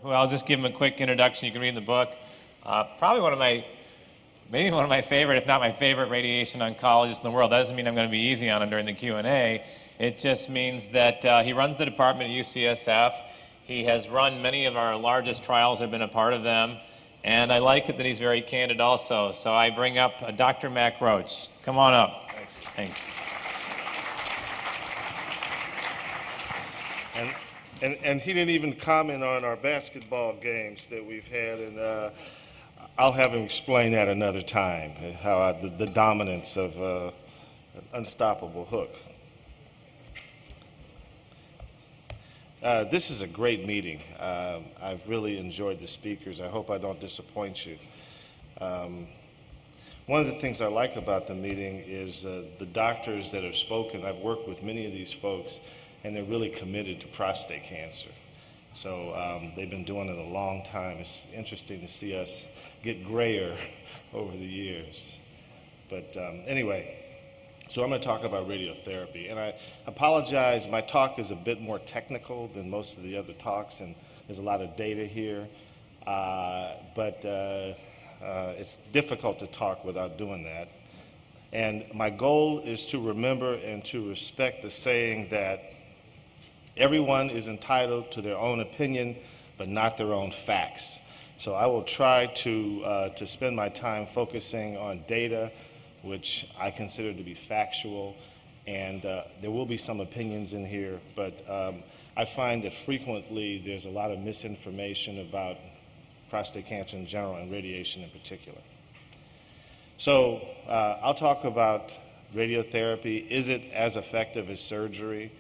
who I'll just give him a quick introduction. You can read in the book. Probably maybe one of my favorite, if not my favorite, radiation oncologists in the world. That doesn't mean I'm going to be easy on him during the Q&A. It just means that he runs the department at UCSF. He has run many of our largest trials. I've been a part of them. And I like it that he's very candid also. So I bring up Dr. Mac Roach. Come on up. Thanks. And he didn't even comment on our basketball games that we've had, and I'll have him explain that another time, how the dominance of an unstoppable hook. This is a great meeting. I've really enjoyed the speakers. I hope I don't disappoint you. One of the things I like about the meeting is the doctors that have spoken. I've worked with many of these folks, and they're really committed to prostate cancer. So they've been doing it a long time. It's interesting to see us get grayer over the years. But anyway, so I'm going to talk about radiotherapy. And I apologize, my talk is a bit more technical than most of the other talks, and there's a lot of data here. But it's difficult to talk without doing that. And my goal is to remember and to respect the saying that everyone is entitled to their own opinion, but not their own facts. So I will try to spend my time focusing on data, which I consider to be factual, and there will be some opinions in here, but I find that frequently there's a lot of misinformation about prostate cancer in general and radiation in particular. So I'll talk about radiotherapy. Is it as effective as surgery?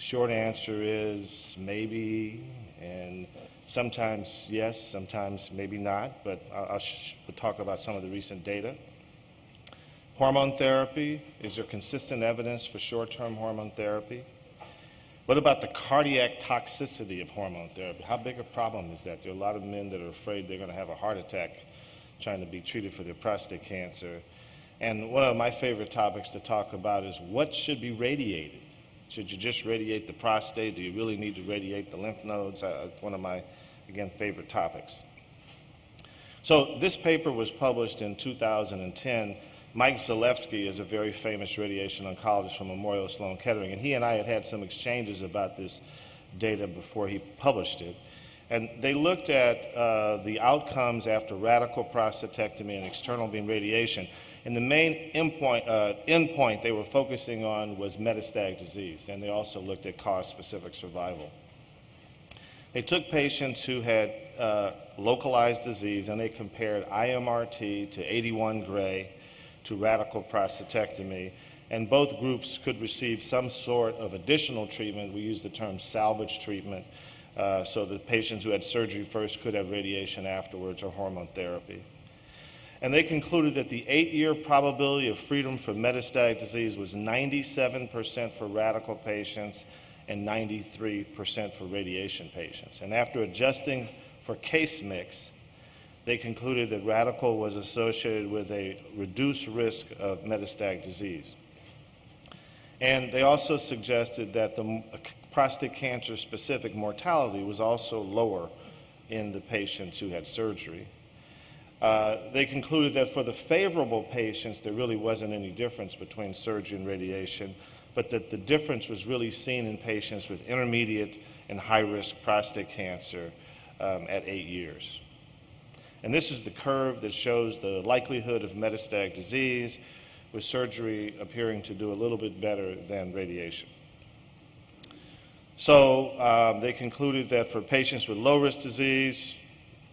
Short answer is maybe, and sometimes yes, sometimes maybe not, but I'll talk about some of the recent data. Hormone therapy, is there consistent evidence for short-term hormone therapy? What about the cardiac toxicity of hormone therapy? How big a problem is that? There are a lot of men that are afraid they're going to have a heart attack trying to be treated for their prostate cancer. And one of my favorite topics to talk about is what should be radiated? Should you just radiate the prostate? Do you really need to radiate the lymph nodes? One of my, again, favorite topics. So this paper was published in 2010. Mike Zalewski is a very famous radiation oncologist from Memorial Sloan Kettering, and he and I had some exchanges about this data before he published it. And they looked at the outcomes after radical prostatectomy and external beam radiation. And the main endpoint they were focusing on was metastatic disease, and they also looked at cause-specific survival. They took patients who had localized disease, and they compared IMRT to 81 Gray to radical prostatectomy, and both groups could receive some sort of additional treatment. We use the term salvage treatment, so the patients who had surgery first could have radiation afterwards or hormone therapy. And they concluded that the 8-year probability of freedom from metastatic disease was 97% for radical patients and 93% for radiation patients. And after adjusting for case mix, they concluded that radical was associated with a reduced risk of metastatic disease. And they also suggested that the prostate cancer-specific mortality was also lower in the patients who had surgery. They concluded that for the favorable patients, there really wasn't any difference between surgery and radiation, but that the difference was really seen in patients with intermediate and high-risk prostate cancer at 8 years. And this is the curve that shows the likelihood of metastatic disease, with surgery appearing to do a little bit better than radiation. So they concluded that for patients with low-risk disease,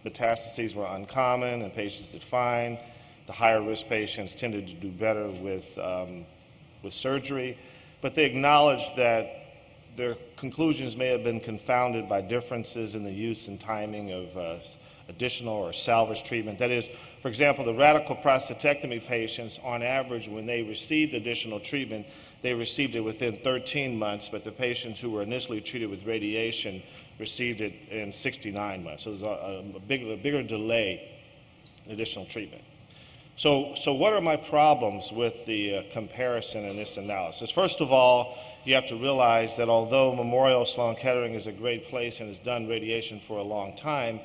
metastases were uncommon, and patients did fine. The higher-risk patients tended to do better with surgery, but they acknowledged that their conclusions may have been confounded by differences in the use and timing of additional or salvage treatment. That is, for example, the radical prostatectomy patients, on average, when they received additional treatment, they received it within 13 months, but the patients who were initially treated with radiation received it in 69 months. So there's a bigger delay in additional treatment. So what are my problems with the comparison in this analysis? First of all, you have to realize that although Memorial Sloan Kettering is a great place and has done radiation for a long time,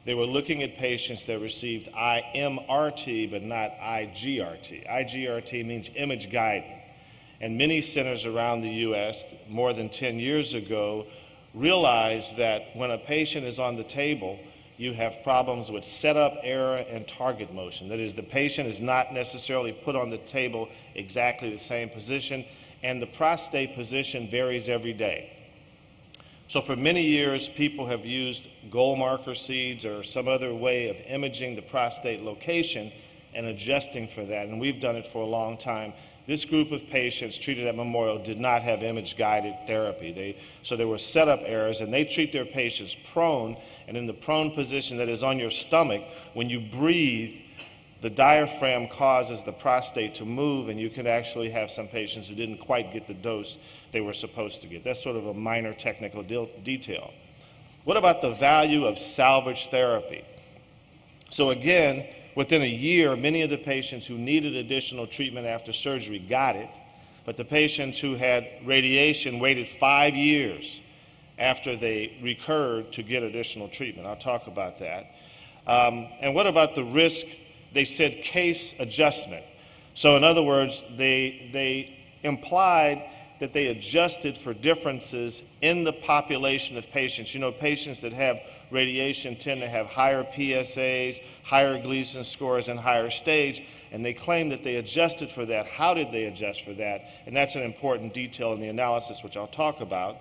they were looking at patients that received IMRT but not IGRT. IGRT means image guided. And many centers around the U.S. more than 10 years ago realized that when a patient is on the table, you have problems with setup error and target motion. That is, the patient is not necessarily put on the table exactly the same position, and the prostate position varies every day. So for many years, people have used goal marker seeds or some other way of imaging the prostate location and adjusting for that, and we've done it for a long time. This group of patients treated at Memorial did not have image-guided therapy. So there were setup errors, and they treat their patients prone, and in the prone position that is on your stomach, when you breathe, the diaphragm causes the prostate to move, and you can actually have some patients who didn't quite get the dose they were supposed to get. That's sort of a minor technical detail. What about the value of salvage therapy? So again, within a year, many of the patients who needed additional treatment after surgery got it, but the patients who had radiation waited 5 years after they recurred to get additional treatment. I'll talk about that. And what about the risk? They said case adjustment. So in other words, they implied that they adjusted for differences in the population of patients. You know, patients that have radiation tend to have higher PSAs, higher Gleason scores, and higher stage, and they claim that they adjusted for that. How did they adjust for that? And that's an important detail in the analysis, which I'll talk about.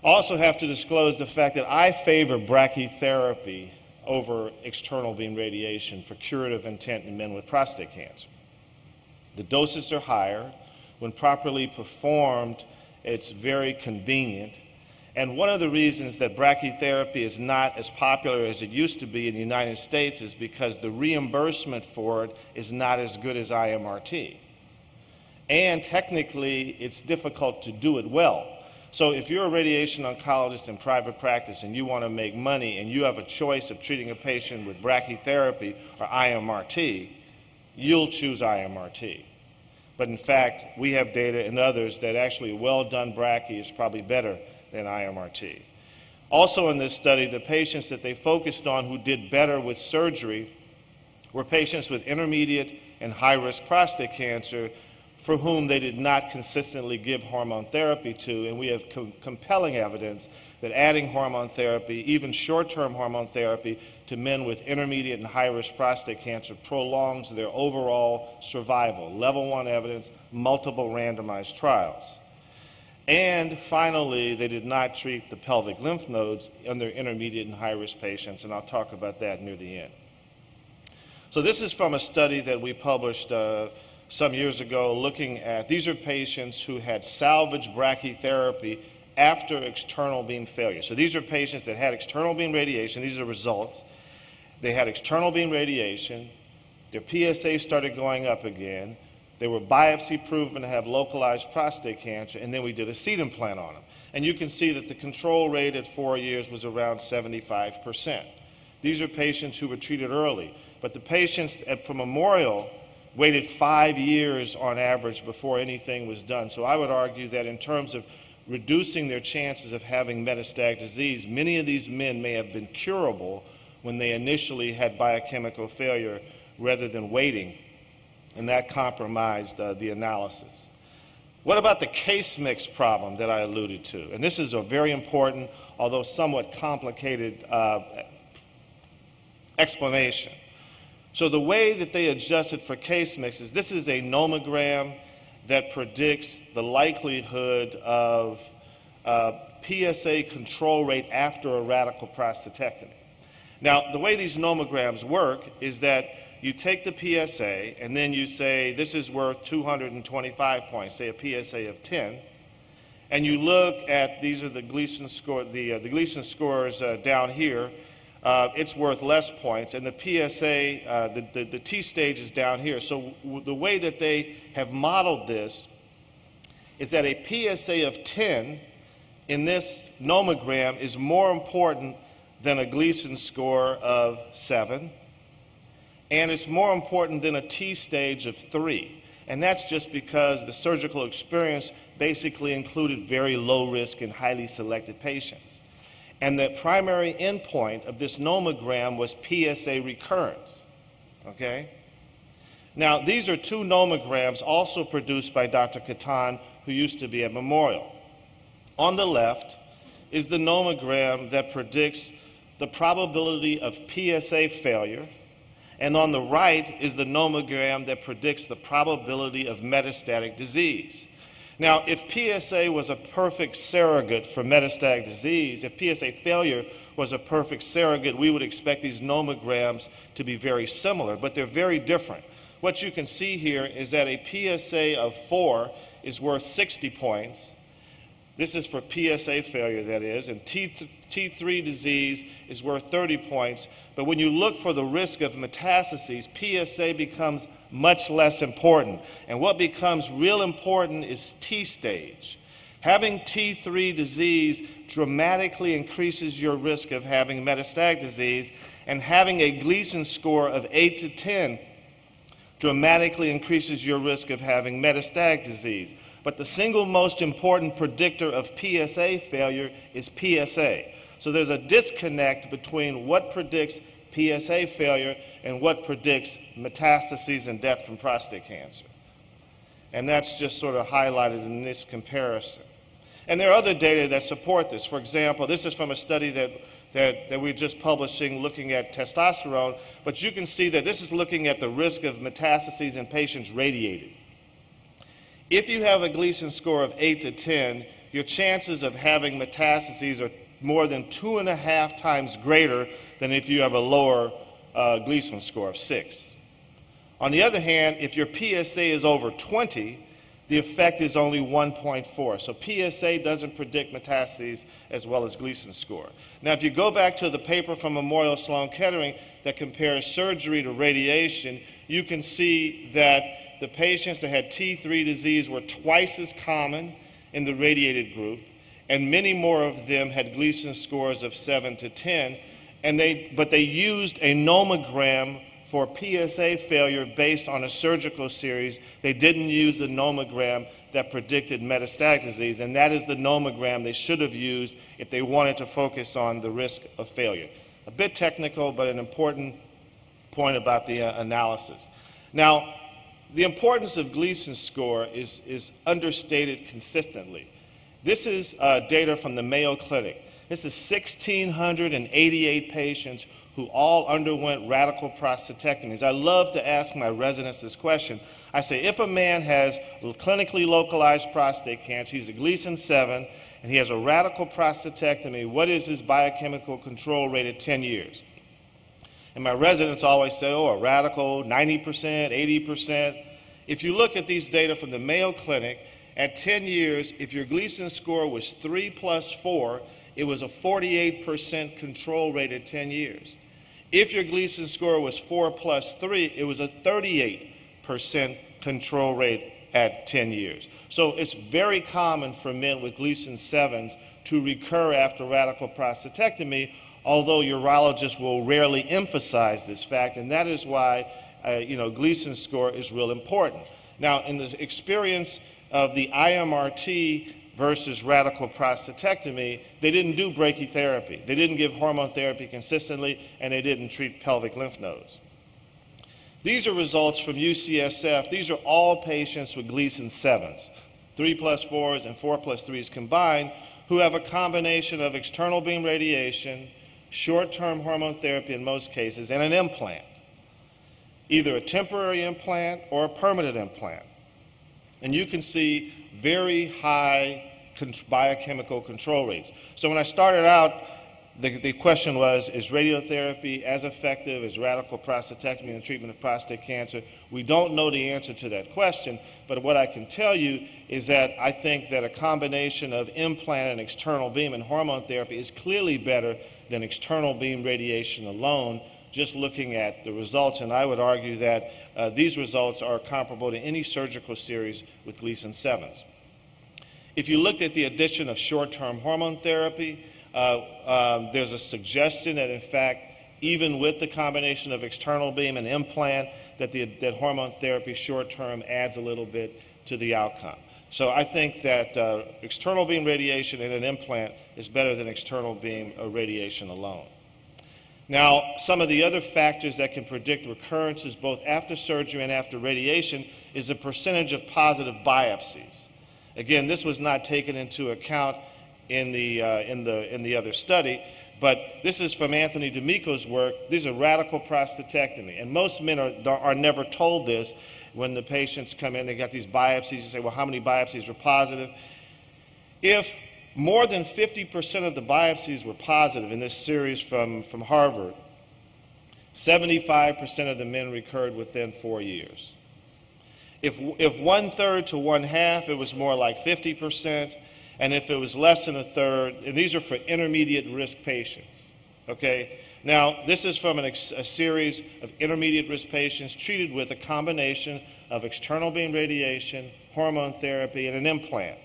I also have to disclose the fact that I favor brachytherapy over external beam radiation for curative intent in men with prostate cancer. The doses are higher. When properly performed, it's very convenient. And one of the reasons that brachytherapy is not as popular as it used to be in the United States is because the reimbursement for it is not as good as IMRT. And technically, it's difficult to do it well. So if you're a radiation oncologist in private practice and you want to make money and you have a choice of treating a patient with brachytherapy or IMRT, you'll choose IMRT. But in fact, we have data and others that actually well-done brachy is probably better than IMRT. Also in this study, the patients that they focused on who did better with surgery were patients with intermediate and high-risk prostate cancer for whom they did not consistently give hormone therapy to, and we have compelling evidence that adding hormone therapy, even short-term hormone therapy, to men with intermediate and high-risk prostate cancer prolongs their overall survival. Level 1 evidence, multiple randomized trials. And finally, they did not treat the pelvic lymph nodes in their intermediate and high-risk patients, and I'll talk about that near the end. So this is from a study that we published some years ago looking at, these are patients who had salvage brachytherapy after external beam failure. So these are patients that had external beam radiation. These are results. They had external beam radiation. Their PSA started going up again. They were biopsy proven to have localized prostate cancer, and then we did a seed implant on them. And you can see that the control rate at 4 years was around 75%. These are patients who were treated early. But the patients from Memorial waited 5 years on average before anything was done. So I would argue that in terms of reducing their chances of having metastatic disease, many of these men may have been curable when they initially had biochemical failure rather than waiting, and that compromised the analysis. What about the case mix problem that I alluded to? And this is a very important, although somewhat complicated explanation. So the way that they adjusted for case mixes, this is a nomogram that predicts the likelihood of PSA control rate after a radical prostatectomy. Now, the way these nomograms work is that you take the PSA and then you say this is worth 225 points, say a PSA of 10, and you look at, these are the Gleason score, the Gleason scores down here. It's worth less points, and the PSA, the T stage is down here. So the way that they have modeled this is that a PSA of 10 in this nomogram is more important than a Gleason score of 7, and it's more important than a T stage of 3. And that's just because the surgical experience basically included very low risk and highly selected patients. And the primary endpoint of this nomogram was PSA recurrence, okay? Now, these are 2 nomograms also produced by Dr. Katan, who used to be at Memorial. On the left is the nomogram that predicts the probability of PSA failure, and on the right is the nomogram that predicts the probability of metastatic disease. Now, if PSA was a perfect surrogate for metastatic disease, if PSA failure was a perfect surrogate, we would expect these nomograms to be very similar, but they're very different. What you can see here is that a PSA of 4 is worth 60 points. This is for PSA failure, that is, and T3 disease is worth 30 points. But when you look for the risk of metastases, PSA becomes much less important. And what becomes real important is T stage. Having T3 disease dramatically increases your risk of having metastatic disease, and having a Gleason score of 8 to 10 dramatically increases your risk of having metastatic disease. But the single most important predictor of PSA failure is PSA. So there's a disconnect between what predicts PSA failure and what predicts metastases and death from prostate cancer. And that's just sort of highlighted in this comparison. And there are other data that support this. For example, this is from a study that we're just publishing looking at testosterone, but you can see that this is looking at the risk of metastases in patients radiated. If you have a Gleason score of 8 to 10, your chances of having metastases are more than 2.5 times greater than if you have a lower Gleason score of 6. On the other hand, if your PSA is over 20, the effect is only 1.4. So PSA doesn't predict metastases as well as Gleason score. Now, if you go back to the paper from Memorial Sloan Kettering that compares surgery to radiation, you can see that the patients that had T3 disease were twice as common in the radiated group, and many more of them had Gleason scores of 7 to 10, but they used a nomogram for PSA failure based on a surgical series. They didn't use the nomogram that predicted metastatic disease, and that is the nomogram they should have used if they wanted to focus on the risk of failure. A bit technical, but an important point about the analysis. Now, the importance of Gleason score is understated consistently. This is data from the Mayo Clinic. This is 1,688 patients who all underwent radical prostatectomies. I love to ask my residents this question. I say, if a man has clinically localized prostate cancer, he's a Gleason 7, and he has a radical prostatectomy, what is his biochemical control rate at 10 years? And my residents always say, oh, a radical, 90%, 80%. If you look at these data from the Mayo Clinic, at 10 years, if your Gleason score was 3 plus 4, it was a 48% control rate at 10 years. If your Gleason score was 4 plus 3, it was a 38% control rate at 10 years. So it's very common for men with Gleason 7s to recur after radical prostatectomy, although urologists will rarely emphasize this fact, and that is why Gleason score is real important. Now, in the experience of the IMRT versus radical prostatectomy, they didn't do brachytherapy. They didn't give hormone therapy consistently, and they didn't treat pelvic lymph nodes. These are results from UCSF. These are all patients with Gleason 7s, 3 plus 4s and 4 plus 3s combined, who have a combination of external beam radiation, short-term hormone therapy in most cases, and an implant, either a temporary implant or a permanent implant. And you can see very high biochemical control rates. So when I started out, the question was, is radiotherapy as effective as radical prostatectomy in the treatment of prostate cancer? We don't know the answer to that question, but what I can tell you is that I think that a combination of implant and external beam and hormone therapy is clearly better than external beam radiation alone, just looking at the results. And I would argue that these results are comparable to any surgical series with Gleason 7s. If you looked at the addition of short-term hormone therapy, there's a suggestion that, in fact, even with the combination of external beam and implant, that hormone therapy short-term adds a little bit to the outcome. So I think that external beam radiation in an implant is better than external beam radiation alone. Now, some of the other factors that can predict recurrences both after surgery and after radiation is the percentage of positive biopsies. Again, this was not taken into account in the other study, but this is from Anthony D'Amico's work. These are radical prostatectomy, and most men are never told this. When the patients come in, they got these biopsies, you say, well, how many biopsies were positive? If more than 50% of the biopsies were positive in this series from Harvard, 75% of the men recurred within 4 years. If 1/3 to 1/2, it was more like 50%, and if it was less than 1/3, and these are for intermediate risk patients, okay? Now, this is from a series of intermediate risk patients treated with a combination of external beam radiation, hormone therapy, and an implant,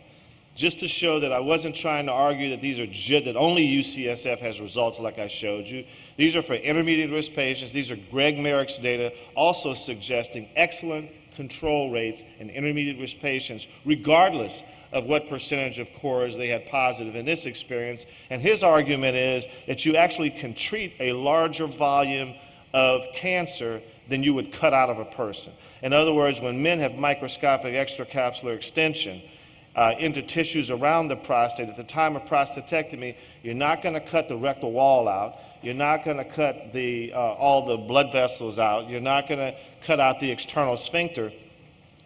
just to show that I wasn't trying to argue that that only UCSF has results like I showed you. These are for intermediate risk patients. These are Greg Merrick's data, also suggesting excellent control rates in intermediate risk patients, regardless of what percentage of cores they had positive in this experience. And his argument is that you actually can treat a larger volume of cancer than you would cut out of a person. In other words, when men have microscopic extracapsular extension into tissues around the prostate, at the time of prostatectomy, you're not going to cut the rectal wall out. You're not going to cut all the blood vessels out. You're not going to cut out the external sphincter.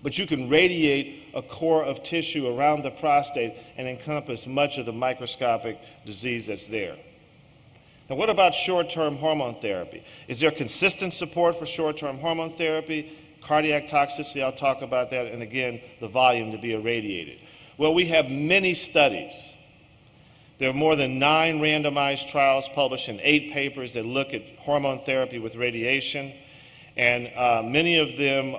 But you can radiate a core of tissue around the prostate and encompass much of the microscopic disease that's there. Now, what about short-term hormone therapy? Is there consistent support for short-term hormone therapy? Cardiac toxicity, I'll talk about that, and again, the volume to be irradiated. Well, we have many studies. There are more than 9 randomized trials published in 8 papers that look at hormone therapy with radiation. And many of them,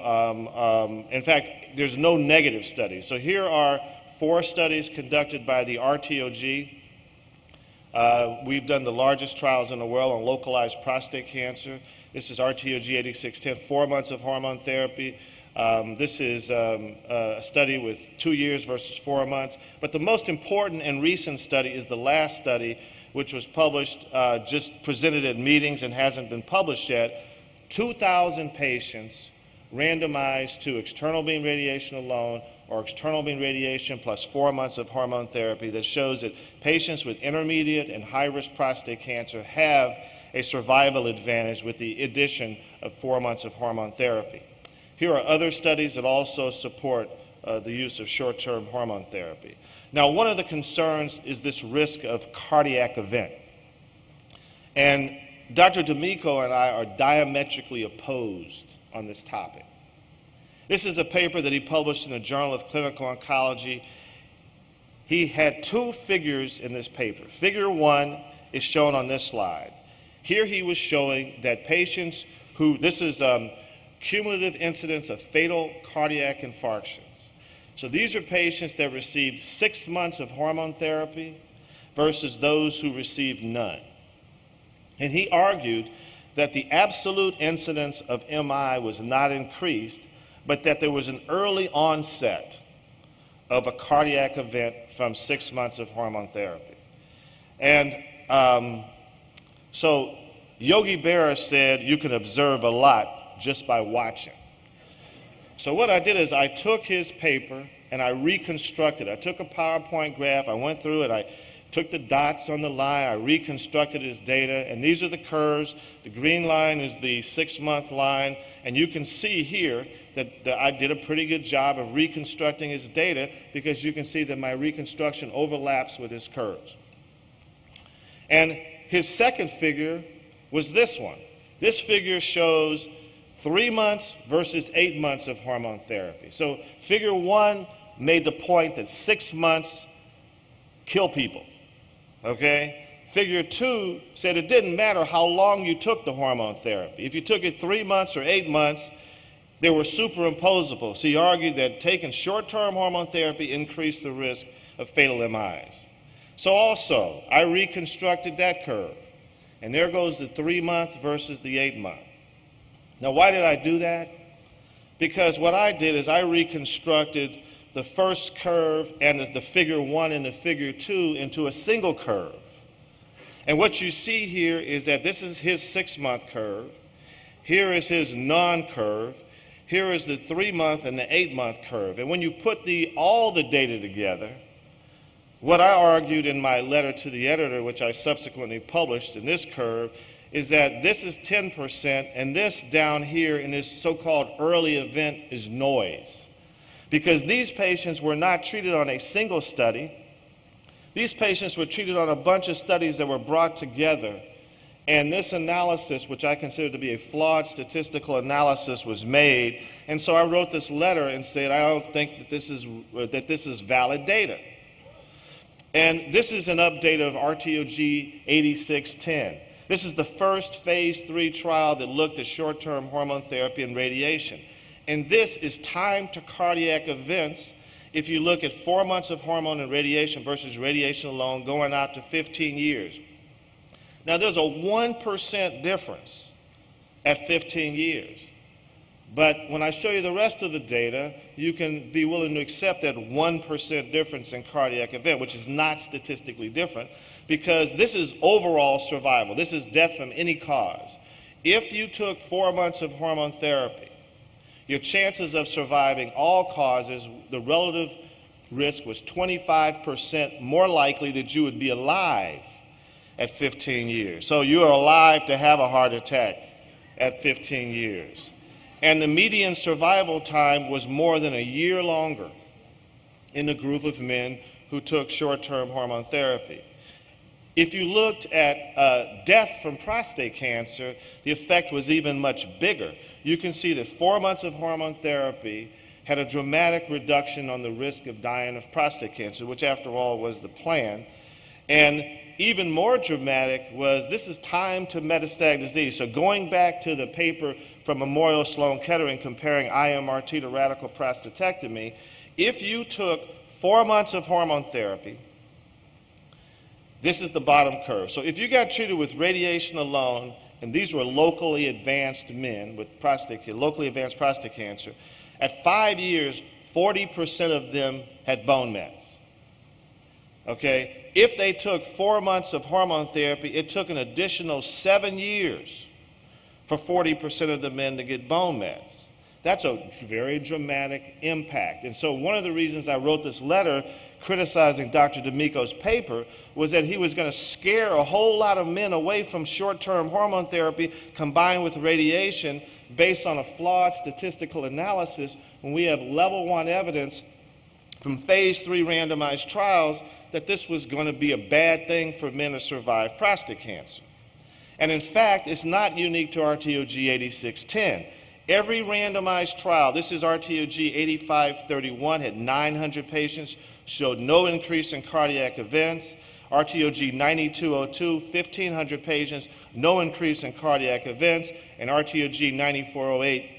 in fact, there's no negative studies. So here are 4 studies conducted by the RTOG. We've done the largest trials in the world on localized prostate cancer. This is RTOG 8610, 4 months of hormone therapy. This is a study with 2 years versus 4 months. But the most important and recent study is the last study, which was published, just presented at meetings and hasn't been published yet. 2,000 patients randomized to external beam radiation alone or external beam radiation plus 4 months of hormone therapy that shows that patients with intermediate and high-risk prostate cancer have a survival advantage with the addition of 4 months of hormone therapy. Here are other studies that also support the use of short-term hormone therapy. Now, one of the concerns is this risk of cardiac event. And Dr. D'Amico and I are diametrically opposed on this topic. This is a paper that he published in the Journal of Clinical Oncology. He had 2 figures in this paper. Figure 1 is shown on this slide. Here he was showing that patients this is cumulative incidence of fatal cardiac infarctions. So these are patients that received 6 months of hormone therapy versus those who received none. And he argued that the absolute incidence of MI was not increased, but that there was an early onset of a cardiac event from 6 months of hormone therapy. And so Yogi Berra said you can observe a lot just by watching. So what I did is I took his paper and I reconstructed. I took a PowerPoint graph, I went through it, I took the dots on the line, I reconstructed his data, and these are the curves. The green line is the 6-month line, and you can see here that I did a pretty good job of reconstructing his data because you can see that my reconstruction overlaps with his curves. And his second figure was this one. This figure shows 3 months versus 8 months of hormone therapy. So figure 1 made the point that 6 months kill people. Okay? Figure 2 said it didn't matter how long you took the hormone therapy. If you took it 3 months or 8 months, they were superimposable. So he argued that taking short-term hormone therapy increased the risk of fatal MIs. So also, I reconstructed that curve. And there goes the 3-month versus the 8-month. Now, why did I do that? Because what I did is I reconstructed the first curve and the figure 1 and the figure 2 into a single curve. And what you see here is that this is his 6-month curve. Here is his non-curve. Here is the 3-month and the 8-month curve. And when you put all the data together, what I argued in my letter to the editor, which I subsequently published in this curve, is that this is 10% and this down here in this so-called early event is noise. Because these patients were not treated on a single study. These patients were treated on a bunch of studies that were brought together. And this analysis, which I consider to be a flawed statistical analysis, was made. And so I wrote this letter and said, I don't think that this is valid data. And this is an update of RTOG 8610. This is the first phase 3 trial that looked at short-term hormone therapy and radiation. And this is time to cardiac events if you look at 4 months of hormone and radiation versus radiation alone going out to 15 years. Now, there's a 1% difference at 15 years. But when I show you the rest of the data, you can be willing to accept that 1% difference in cardiac event, which is not statistically different, because this is overall survival. This is death from any cause. If you took 4 months of hormone therapy, your chances of surviving all causes, the relative risk was 25% more likely that you would be alive at 15 years. So you are alive to have a heart attack at 15 years. And the median survival time was more than a year longer in the group of men who took short-term hormone therapy. If you looked at death from prostate cancer, the effect was even much bigger. You can see that 4 months of hormone therapy had a dramatic reduction on the risk of dying of prostate cancer, which after all was the plan. And even more dramatic was this is time to metastatic disease. So going back to the paper from Memorial Sloan Kettering comparing IMRT to radical prostatectomy, if you took 4 months of hormone therapy, this is the bottom curve. So if you got treated with radiation alone, and these were locally advanced men with locally advanced prostate cancer, at 5 years, 40% of them had bone mets. Okay? If they took 4 months of hormone therapy, it took an additional 7 years for 40% of the men to get bone mets. That's a very dramatic impact. And so one of the reasons I wrote this letter criticizing Dr. D'Amico's paper was that he was going to scare a whole lot of men away from short-term hormone therapy combined with radiation based on a flawed statistical analysis when we have level 1 evidence from phase 3 randomized trials that this was going to be a bad thing for men to survive prostate cancer. And in fact, it's not unique to RTOG 8610. Every randomized trial, this is RTOG 8531, had 900 patients, showed no increase in cardiac events. RTOG 9202, 1,500 patients, no increase in cardiac events. And RTOG 9408,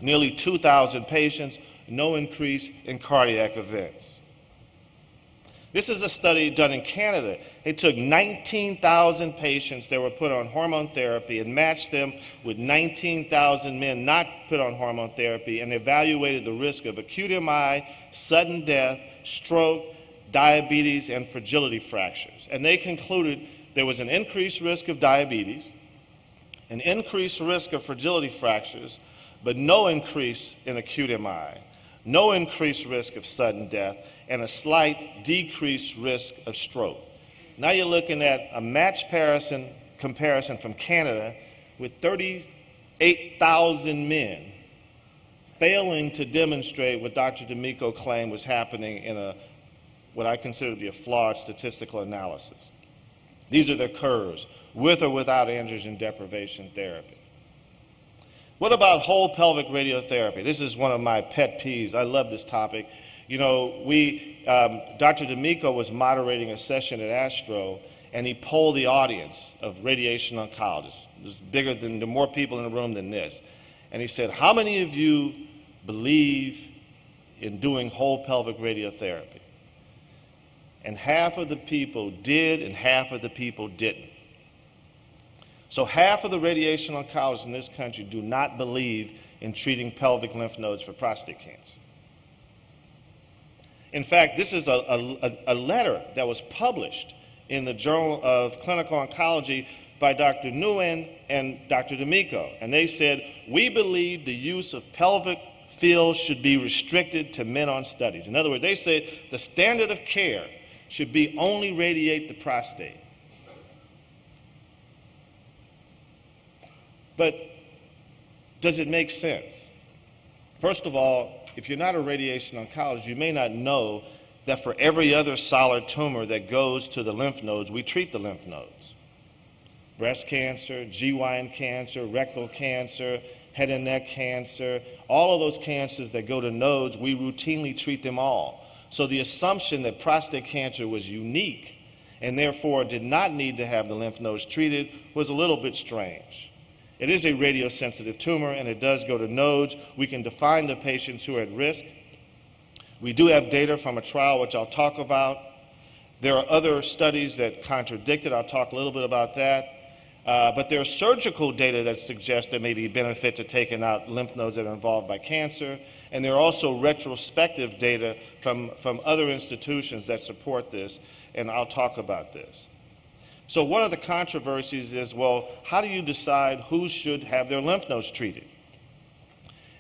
nearly 2,000 patients, no increase in cardiac events. This is a study done in Canada. They took 19,000 patients that were put on hormone therapy and matched them with 19,000 men not put on hormone therapy and evaluated the risk of acute MI, sudden death, stroke, diabetes, and fragility fractures. And they concluded there was an increased risk of diabetes, an increased risk of fragility fractures, but no increase in acute MI, no increased risk of sudden death, and a slight decreased risk of stroke. Now you're looking at a matched comparison from Canada with 38,000 men failing to demonstrate what Dr. D'Amico claimed was happening in what I consider to be a flawed statistical analysis. These are their curves, with or without androgen deprivation therapy. What about whole pelvic radiotherapy? This is one of my pet peeves. I love this topic. You know, Dr. D'Amico was moderating a session at Astro, and he polled the audience of radiation oncologists. There's there are more people in the room than this. And he said, how many of you believe in doing whole pelvic radiotherapy? And half of the people did, and half of the people didn't. So half of the radiation oncologists in this country do not believe in treating pelvic lymph nodes for prostate cancer. In fact, this is a letter that was published in the Journal of Clinical Oncology by Dr. Nguyen and Dr. D'Amico. And they said, we believe the use of pelvic fields should be restricted to men on studies. In other words, they say the standard of care should be only radiate the prostate. But does it make sense? First of all, if you're not a radiation oncologist, you may not know that for every other solid tumor that goes to the lymph nodes, we treat the lymph nodes. Breast cancer, GYN cancer, rectal cancer, head and neck cancer, all of those cancers that go to nodes, we routinely treat them all. So the assumption that prostate cancer was unique and therefore did not need to have the lymph nodes treated was a little bit strange. It is a radiosensitive tumor, and it does go to nodes. We can define the patients who are at risk. We do have data from a trial, which I'll talk about. There are other studies that contradict it. I'll talk a little bit about that. But there are surgical data that suggest there may be benefit to taking out lymph nodes that are involved by cancer. And there are also retrospective data from other institutions that support this, and I'll talk about this. So one of the controversies is, well, how do you decide who should have their lymph nodes treated?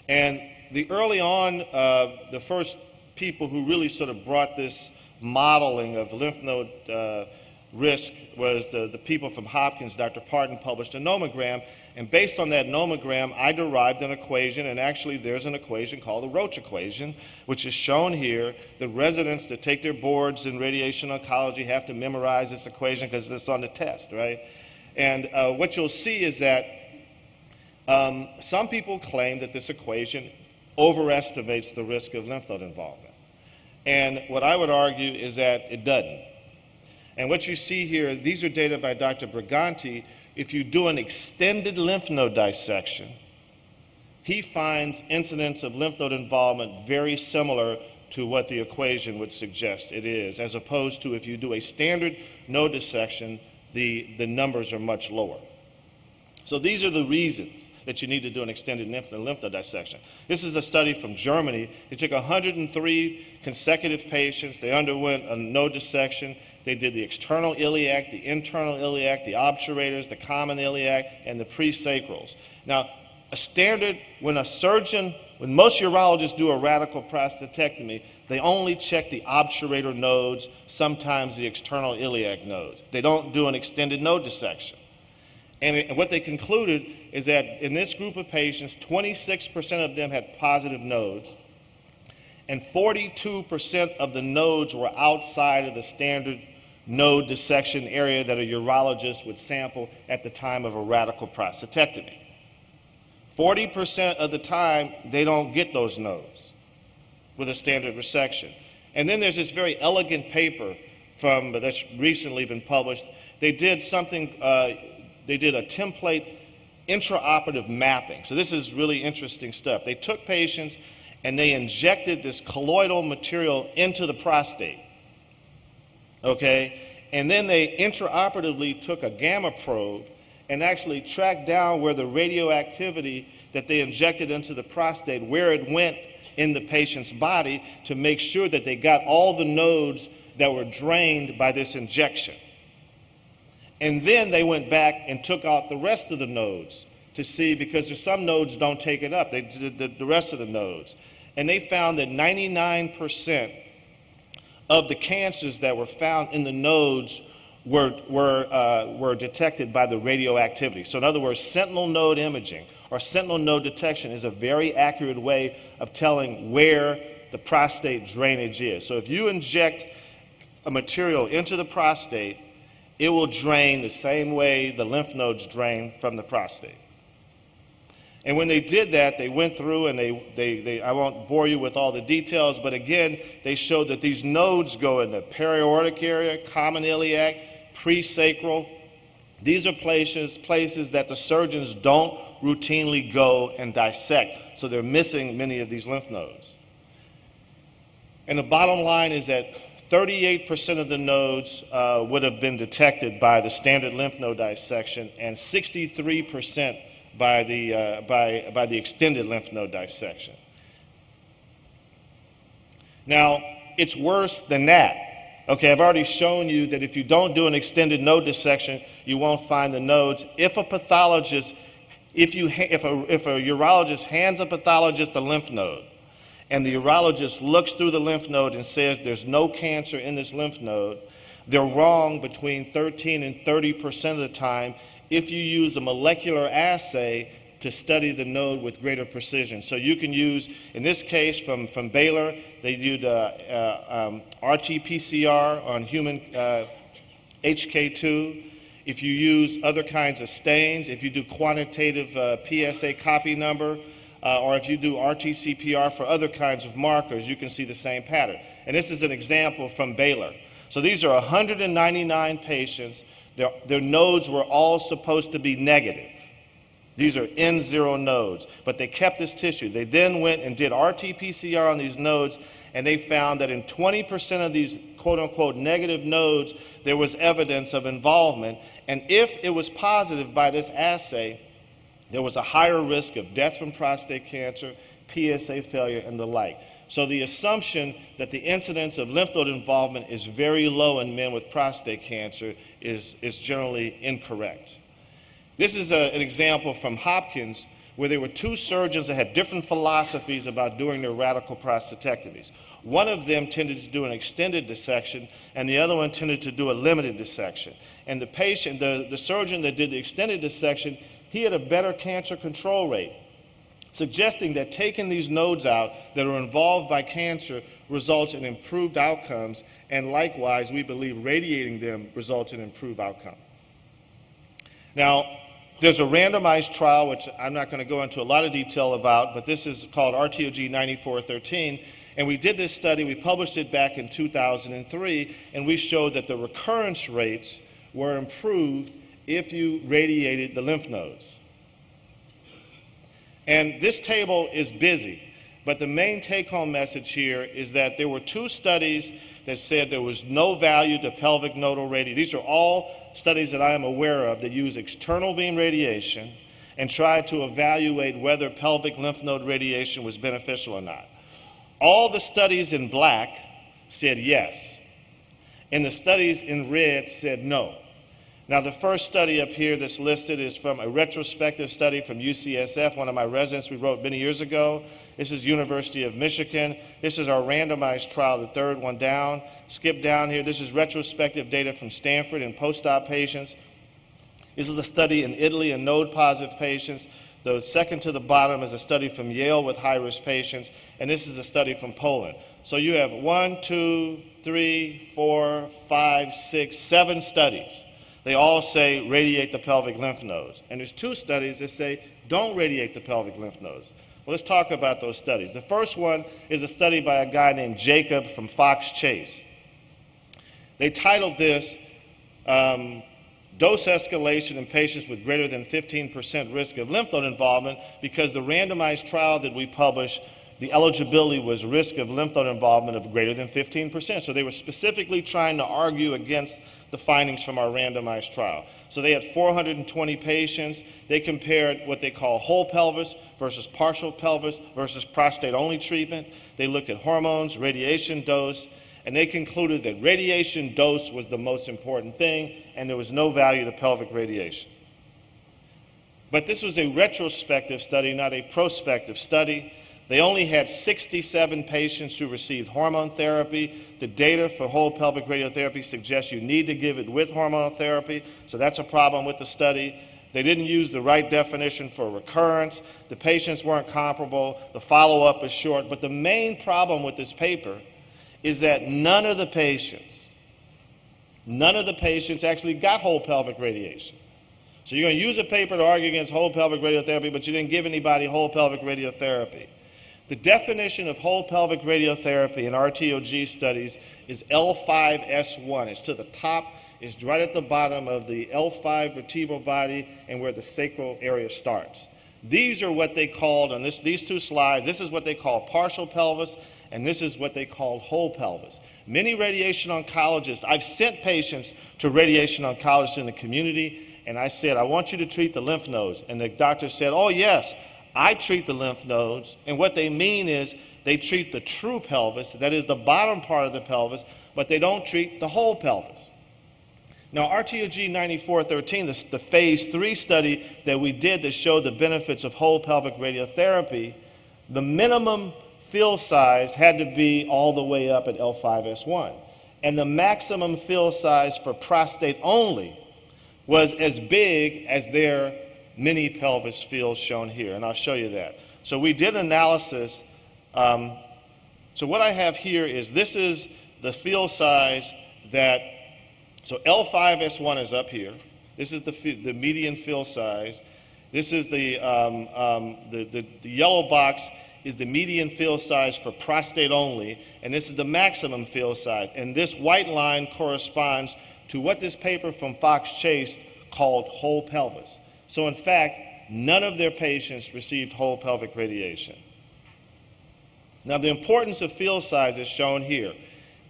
And early on, the first people who really sort of brought this modeling of lymph node risk was the people from Hopkins. Dr. Parton published a nomogram, and based on that nomogram, I derived an equation, and actually there's an equation called the Roche equation, which is shown here. The residents that take their boards in radiation oncology have to memorize this equation because it's on the test, right? And what you'll see is that some people claim that this equation overestimates the risk of lymph node involvement. And what I would argue is that it doesn't. And what you see here, these are data by Dr. Briganti. If you do an extended lymph node dissection, he finds incidence of lymph node involvement very similar to what the equation would suggest it is, as opposed to if you do a standard node dissection, the numbers are much lower. So these are the reasons that you need to do an extended lymph node dissection. This is a study from Germany. They took 103 consecutive patients. They underwent a node dissection. They did the external iliac, the internal iliac, the obturators, the common iliac, and the presacrals. Now, a standard, when most urologists do a radical prostatectomy, they only check the obturator nodes, sometimes the external iliac nodes. They don't do an extended node dissection. And what they concluded is that in this group of patients, 26% of them had positive nodes, and 42% of the nodes were outside of the standard node dissection area that a urologist would sample at the time of a radical prostatectomy. 40% of the time, they don't get those nodes with a standard resection. And then there's this very elegant paper that's recently been published. They did something, they did a template intraoperative mapping. So this is really interesting stuff. They took patients and they injected this colloidal material into the prostate, okay? And then they intraoperatively took a gamma probe and actually tracked down where the radioactivity that they injected into the prostate, where it went in the patient's body to make sure that they got all the nodes that were drained by this injection. And then they went back and took out the rest of the nodes to see, because there's some nodes don't take it up. They did the rest of the nodes. And they found that 99% of the cancers that were found in the nodes were detected by the radioactivity. So in other words, sentinel node imaging or sentinel node detection is a very accurate way of telling where the prostate drainage is. So if you inject a material into the prostate, it will drain the same way the lymph nodes drain from the prostate. And when they did that, they went through and I won't bore you with all the details, but again, they showed that these nodes go in the periaortic area, common iliac, presacral. These are places that the surgeons don't routinely go and dissect, so they're missing many of these lymph nodes. And the bottom line is that 38% of the nodes would have been detected by the standard lymph node dissection, and 63% by the extended lymph node dissection. Now, it's worse than that. Okay, I've already shown you that if you don't do an extended node dissection, you won't find the nodes. If a pathologist, if a urologist hands a pathologist a lymph node, and the urologist looks through the lymph node and says there's no cancer in this lymph node, they're wrong between 13 and 30% of the time if you use a molecular assay to study the node with greater precision. So you can use, in this case from Baylor, they did RT-PCR on human HK2. If you use other kinds of stains, if you do quantitative PSA copy number, or if you do RT-CPR for other kinds of markers, you can see the same pattern. And this is an example from Baylor. So these are 199 patients. Their nodes were all supposed to be negative. These are N0 nodes, but they kept this tissue. They then went and did RT-PCR on these nodes, and they found that in 20% of these quote-unquote negative nodes, there was evidence of involvement. And if it was positive by this assay, there was a higher risk of death from prostate cancer, PSA failure, and the like. So the assumption that the incidence of lymph node involvement is very low in men with prostate cancer is generally incorrect. This is an example from Hopkins where there were two surgeons that had different philosophies about doing their radical prostatectomies. One of them tended to do an extended dissection, and the other one tended to do a limited dissection. And the patient, the surgeon that did the extended dissection, he had a better cancer control rate, suggesting that taking these nodes out that are involved by cancer results in improved outcomes, and likewise, we believe radiating them results in improved outcome. Now, there's a randomized trial, which I'm not going to go into a lot of detail about, but this is called RTOG 9413, and we did this study. We published it back in 2003, and we showed that the recurrence rates were improved if you radiated the lymph nodes. And this table is busy, but the main take-home message here is that there were two studies that said there was no value to pelvic nodal radiation. These are all studies that I am aware of that use external beam radiation and try to evaluate whether pelvic lymph node radiation was beneficial or not. All the studies in black said yes, and the studies in red said no. Now, the first study up here that's listed is from a retrospective study from UCSF, one of my residents we wrote many years ago. This is University of Michigan. This is our randomized trial, the third one down. Skip down here. This is retrospective data from Stanford in post-op patients. This is a study in Italy in node-positive patients. The second to the bottom is a study from Yale with high-risk patients, and this is a study from Poland. So you have 1, 2, 3, 4, 5, 6, 7 studies. They all say radiate the pelvic lymph nodes. And there's two studies that say don't radiate the pelvic lymph nodes. Well, let's talk about those studies. The first one is a study by a guy named Jacob from Fox Chase. They titled this Dose Escalation in Patients with Greater than 15% Risk of Lymph Node Involvement, because the randomized trial that we published, the eligibility was risk of lymph node involvement of greater than 15%. So they were specifically trying to argue against the findings from our randomized trial. So they had 420 patients. They compared what they call whole pelvis versus partial pelvis versus prostate-only treatment. They looked at hormones, radiation dose, and they concluded that radiation dose was the most important thing, and there was no value to pelvic radiation. But this was a retrospective study, not a prospective study. They only had 67 patients who received hormone therapy. The data for whole pelvic radiotherapy suggests you need to give it with hormone therapy, so that's a problem with the study. They didn't use the right definition for recurrence. The patients weren't comparable. The follow-up is short. But the main problem with this paper is that none of the patients actually got whole pelvic radiation. So you're going to use a paper to argue against whole pelvic radiotherapy, but you didn't give anybody whole pelvic radiotherapy. The definition of whole pelvic radiotherapy in RTOG studies is L5S1. It's to the top. It's right at the bottom of the L5 vertebral body and where the sacral area starts. These are what they called, on these two slides, this is what they call partial pelvis and this is what they call whole pelvis. Many radiation oncologists, I've sent patients to radiation oncologists in the community, and I said, I want you to treat the lymph nodes. And the doctor said, oh yes, I treat the lymph nodes. And what they mean is they treat the true pelvis, that is the bottom part of the pelvis, but they don't treat the whole pelvis. Now, RTOG 9413, the phase 3 study that we did that showed the benefits of whole pelvic radiotherapy, the minimum field size had to be all the way up at L5S1. And the maximum field size for prostate only was as big as their mini pelvis field shown here, and I'll show you that. So we did analysis. So what I have here is this is the field size that, so L5S1 is up here. This is the median field size. This is the yellow box is the median field size for prostate only, and this is the maximum field size. And this white line corresponds to what this paper from Fox Chase called whole pelvis. So in fact, none of their patients received whole pelvic radiation. Now the importance of field size is shown here.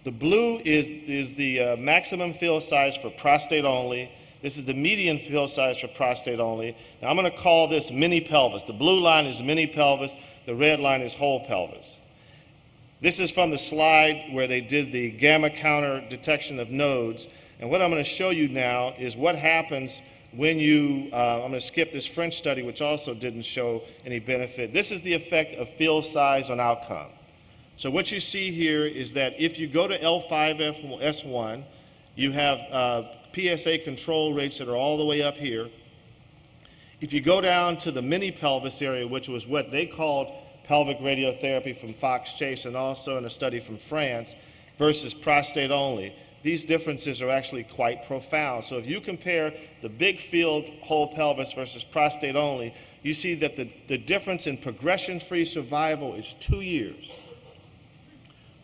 The blue is the maximum field size for prostate only. This is the median field size for prostate only. Now I'm going to call this mini pelvis. The blue line is mini pelvis. The red line is whole pelvis. This is from the slide where they did the gamma counter detection of nodes. And what I'm going to show you now is what happens when you, I'm going to skip this French study, which also didn't show any benefit. This is the effect of field size on outcome. So what you see here is that if you go to L5S1, you have PSA control rates that are all the way up here. If you go down to the mini pelvis area, which was what they called pelvic radiotherapy from Fox Chase and also in a study from France, versus prostate only, these differences are actually quite profound. So if you compare the big field whole pelvis versus prostate only, you see that the difference in progression-free survival is 2 years.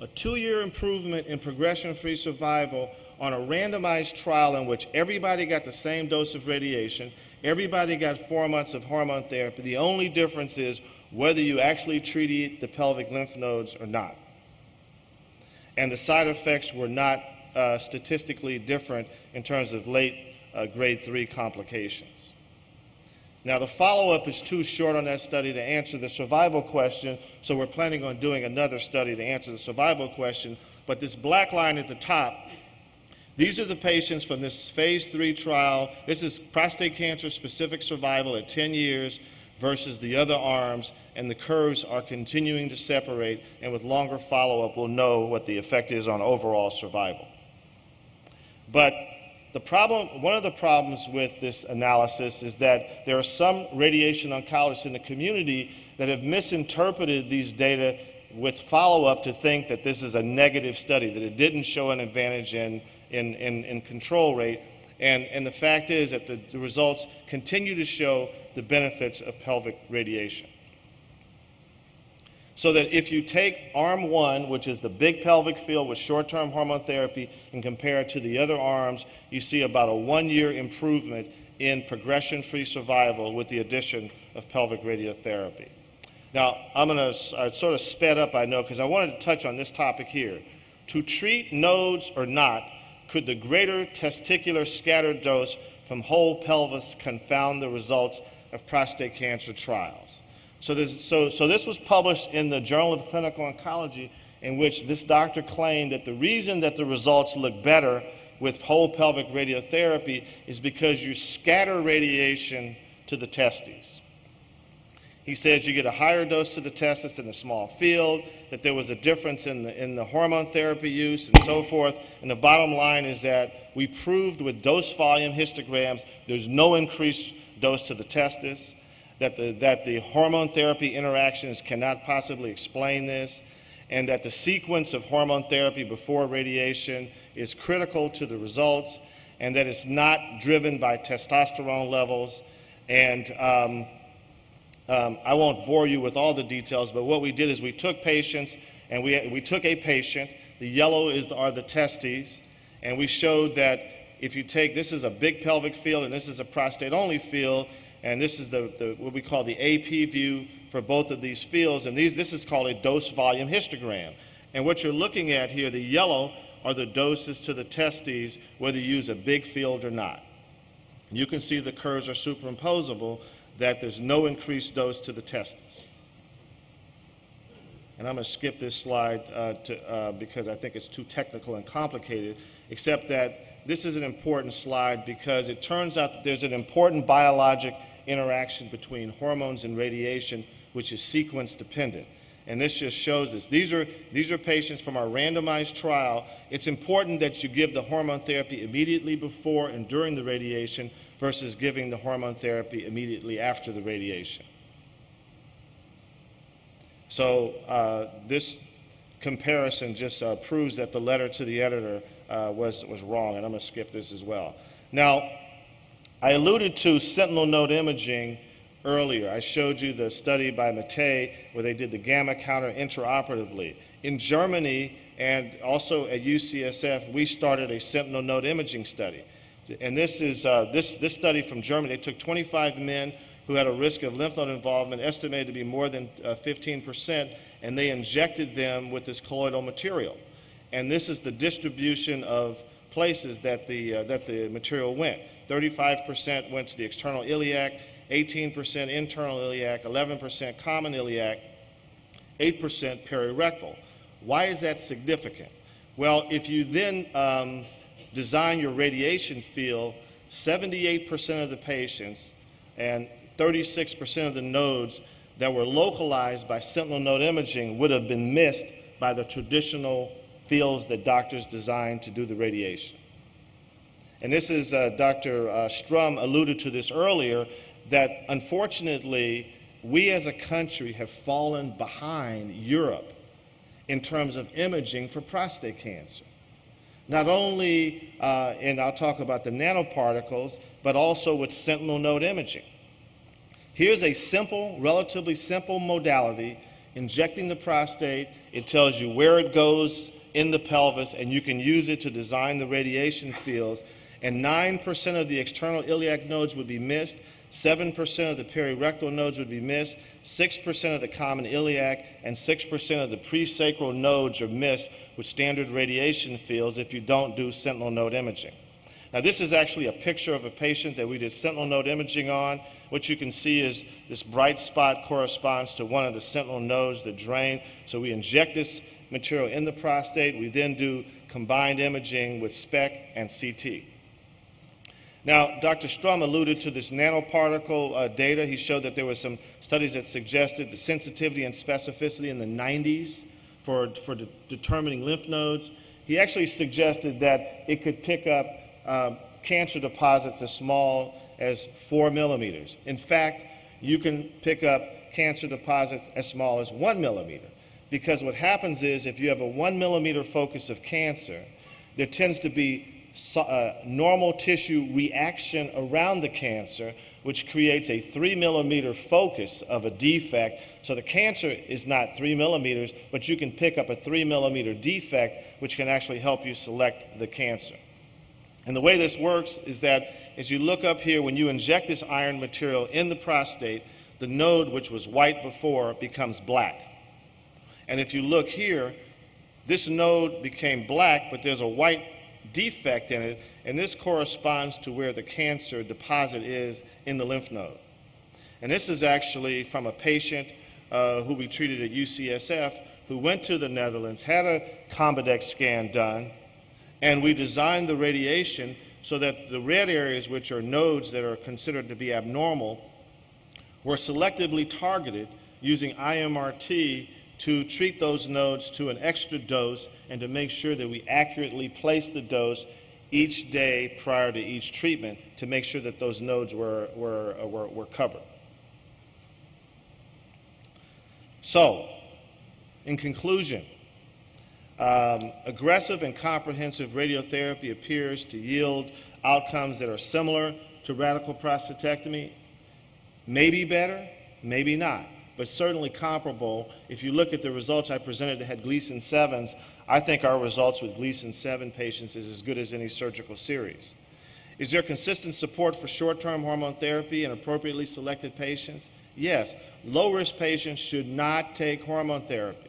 A 2-year improvement in progression-free survival on a randomized trial in which everybody got the same dose of radiation, everybody got 4 months of hormone therapy. The only difference is whether you actually treated the pelvic lymph nodes or not. And the side effects were not statistically different in terms of late grade 3 complications. Now the follow-up is too short on that study to answer the survival question, so we're planning on doing another study to answer the survival question. But this black line at the top, these are the patients from this phase 3 trial. This is prostate cancer specific survival at 10 years versus the other arms, and the curves are continuing to separate, and with longer follow-up we'll know what the effect is on overall survival. But the problem, one of the problems with this analysis is that there are some radiation oncologists in the community that have misinterpreted these data with follow-up to think that this is a negative study, that it didn't show an advantage in control rate. And the fact is that the results continue to show the benefits of pelvic radiation. So that if you take arm 1, which is the big pelvic field with short-term hormone therapy, and compare it to the other arms, you see about a 1-year improvement in progression-free survival with the addition of pelvic radiotherapy. Now, I'm going to sort of sped up, I know, because I wanted to touch on this topic here. To treat nodes or not, could the greater testicular scattered dose from whole pelvis confound the results of prostate cancer trials? So this was published in the Journal of Clinical Oncology, in which this doctor claimed that the reason that the results look better with whole pelvic radiotherapy is because you scatter radiation to the testes. He says you get a higher dose to the testis in a small field, that there was a difference in the hormone therapy use and so forth. And the bottom line is that we proved with dose volume histograms there's no increased dose to the testis, that the hormone therapy interactions cannot possibly explain this, and that the sequence of hormone therapy before radiation is critical to the results, and that it's not driven by testosterone levels. And I won't bore you with all the details, but what we did is we took patients, and we took a patient, the yellow are the testes, and we showed that if you take, this is a big pelvic field and this is a prostate-only field, and this is what we call the AP view for both of these fields, and this is called a dose volume histogram. And what you're looking at here, the yellow, are the doses to the testes, whether you use a big field or not. You can see the curves are superimposable, that there's no increased dose to the testes. And I'm going to skip this slide because I think it's too technical and complicated, except that this is an important slide because it turns out that there's an important biologic interaction between hormones and radiation, which is sequence dependent. And this just shows us. These are patients from our randomized trial. It's important that you give the hormone therapy immediately before and during the radiation versus giving the hormone therapy immediately after the radiation. So this comparison just proves that the letter to the editor was wrong, and I'm going to skip this as well. Now, I alluded to sentinel node imaging earlier. I showed you the study by Mattei where they did the gamma counter intraoperatively. In Germany and also at UCSF, we started a sentinel node imaging study. And this is this study from Germany. They took 25 men who had a risk of lymph node involvement estimated to be more than 15%, and they injected them with this colloidal material. And this is the distribution of places that the material went. 35% went to the external iliac, 18% internal iliac, 11% common iliac, 8% perirectal. Why is that significant? Well, if you then design your radiation field, 78% of the patients and 36% of the nodes that were localized by sentinel node imaging would have been missed by the traditional fields that doctors designed to do the radiation. And this is, Dr. Strum alluded to this earlier, that unfortunately we as a country have fallen behind Europe in terms of imaging for prostate cancer. Not only, and I'll talk about the nanoparticles, but also with sentinel node imaging. Here's a simple, relatively simple modality, injecting the prostate. It tells you where it goes in the pelvis, and you can use it to design the radiation fields. And 9% of the external iliac nodes would be missed, 7% of the perirectal nodes would be missed, 6% of the common iliac, and 6% of the presacral nodes are missed with standard radiation fields if you don't do sentinel node imaging. Now, this is actually a picture of a patient that we did sentinel node imaging on. What you can see is this bright spot corresponds to one of the sentinel nodes that drain. So we inject this material in the prostate. We then do combined imaging with SPECT and CT. Now, Dr. Strum alluded to this nanoparticle data. He showed that there were some studies that suggested the sensitivity and specificity in the 90s for determining lymph nodes. He actually suggested that it could pick up cancer deposits as small as 4 millimeters. In fact, you can pick up cancer deposits as small as 1 millimeter, because what happens is if you have a 1 millimeter focus of cancer, there tends to be normal tissue reaction around the cancer, which creates a 3 millimeter focus of a defect. So the cancer is not 3 millimeters, but you can pick up a 3 millimeter defect, which can actually help you select the cancer. And the way this works is that as you look up here, when you inject this iron material in the prostate, the node, which was white before, becomes black. And if you look here, this node became black, but there's a white defect in it, and this corresponds to where the cancer deposit is in the lymph node. And this is actually from a patient who we treated at UCSF who went to the Netherlands, had a Combidex scan done, and we designed the radiation so that the red areas, which are nodes that are considered to be abnormal, were selectively targeted using IMRT to treat those nodes to an extra dose and to make sure that we accurately place the dose each day prior to each treatment to make sure that those nodes were covered. So, in conclusion, aggressive and comprehensive radiotherapy appears to yield outcomes that are similar to radical prostatectomy. Maybe better, maybe not, but certainly comparable. If you look at the results I presented that had Gleason 7s, I think our results with Gleason 7 patients is as good as any surgical series. Is there consistent support for short-term hormone therapy in appropriately selected patients? Yes. Low-risk patients should not take hormone therapy.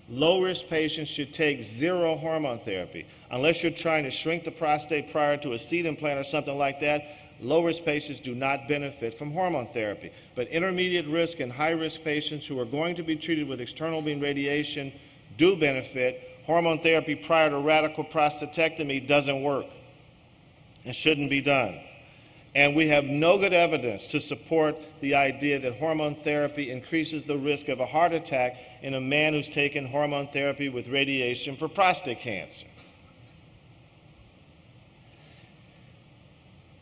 Low-risk patients should take zero hormone therapy. Unless you're trying to shrink the prostate prior to a seed implant or something like that, low-risk patients do not benefit from hormone therapy. But intermediate risk and high-risk patients who are going to be treated with external beam radiation do benefit. Hormone therapy prior to radical prostatectomy doesn't work and shouldn't be done. And we have no good evidence to support the idea that hormone therapy increases the risk of a heart attack in a man who's taken hormone therapy with radiation for prostate cancer.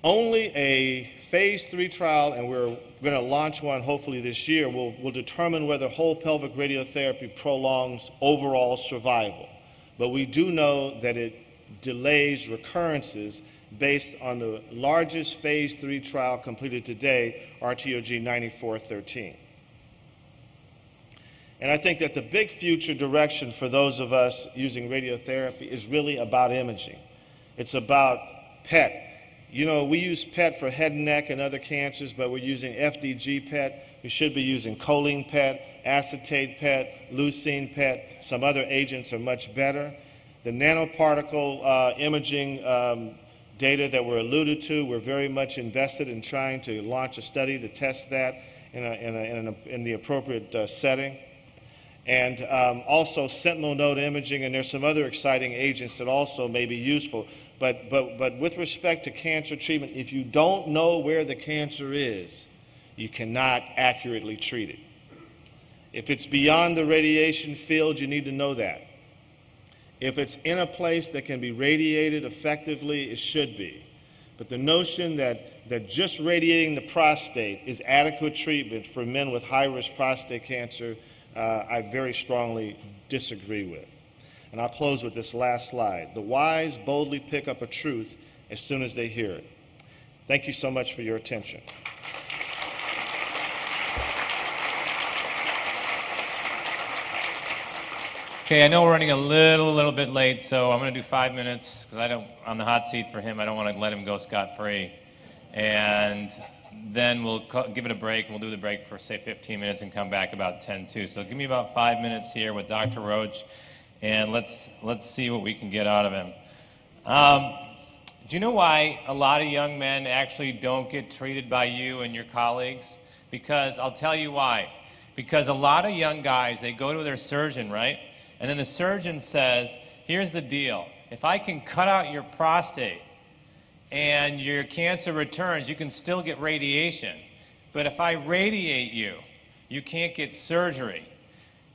Only a phase 3 trial, and we're going to launch one hopefully this year, will determine whether whole pelvic radiotherapy prolongs overall survival. But we do know that it delays recurrences based on the largest phase 3 trial completed today, RTOG 9413. And I think that the big future direction for those of us using radiotherapy is really about imaging. It's about PET. You know, we use PET for head and neck and other cancers, but we're using FDG PET. We should be using choline PET, acetate PET, leucine PET. Some other agents are much better. The nanoparticle imaging data that were alluded to, we're very much invested in trying to launch a study to test that in the appropriate setting. And also sentinel node imaging, and there's some other exciting agents that also may be useful. But with respect to cancer treatment, if you don't know where the cancer is, you cannot accurately treat it. If it's beyond the radiation field, you need to know that. If it's in a place that can be radiated effectively, it should be. But the notion that just radiating the prostate is adequate treatment for men with high-risk prostate cancer, I very strongly disagree with. And I'll close with this last slide. The wise boldly pick up a truth as soon as they hear it. Thank you so much for your attention. Okay, I know we're running a little bit late, so I'm going to do 5 minutes because on the hot seat for him, I don't want to let him go scot-free. And then we'll give it a break, and we'll do the break for, say, 15 minutes and come back about 10:02. So give me about 5 minutes here with Dr. Roach, and let's see what we can get out of him. Do you know why a lot of young men actually don't get treated by you and your colleagues? Because I'll tell you why. Because a lot of young guys, they go to their surgeon, right? And then the surgeon says, here's the deal. If I can cut out your prostate and your cancer returns, you can still get radiation. But if I radiate you, you can't get surgery.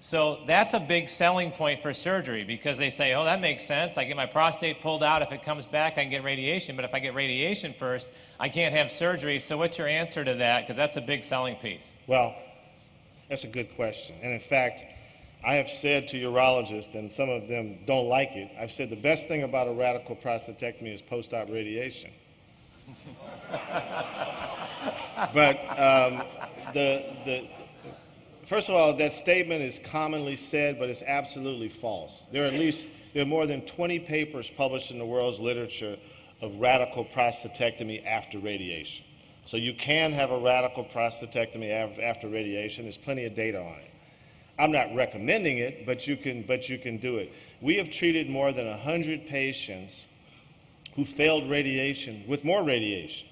So that's a big selling point for surgery because they say, oh, that makes sense. I get my prostate pulled out. If it comes back, I can get radiation. But if I get radiation first, I can't have surgery. So what's your answer to that? Because that's a big selling piece. Well, that's a good question. And in fact, I have said to urologists, and some of them don't like it, I've said the best thing about a radical prostatectomy is post-op radiation. But first of all, that statement is commonly said, but it's absolutely false. There are more than 20 papers published in the world's literature of radical prostatectomy after radiation. So you can have a radical prostatectomy after radiation. There's plenty of data on it. I'm not recommending it, but you can do it. We have treated more than 100 patients who failed radiation with more radiation.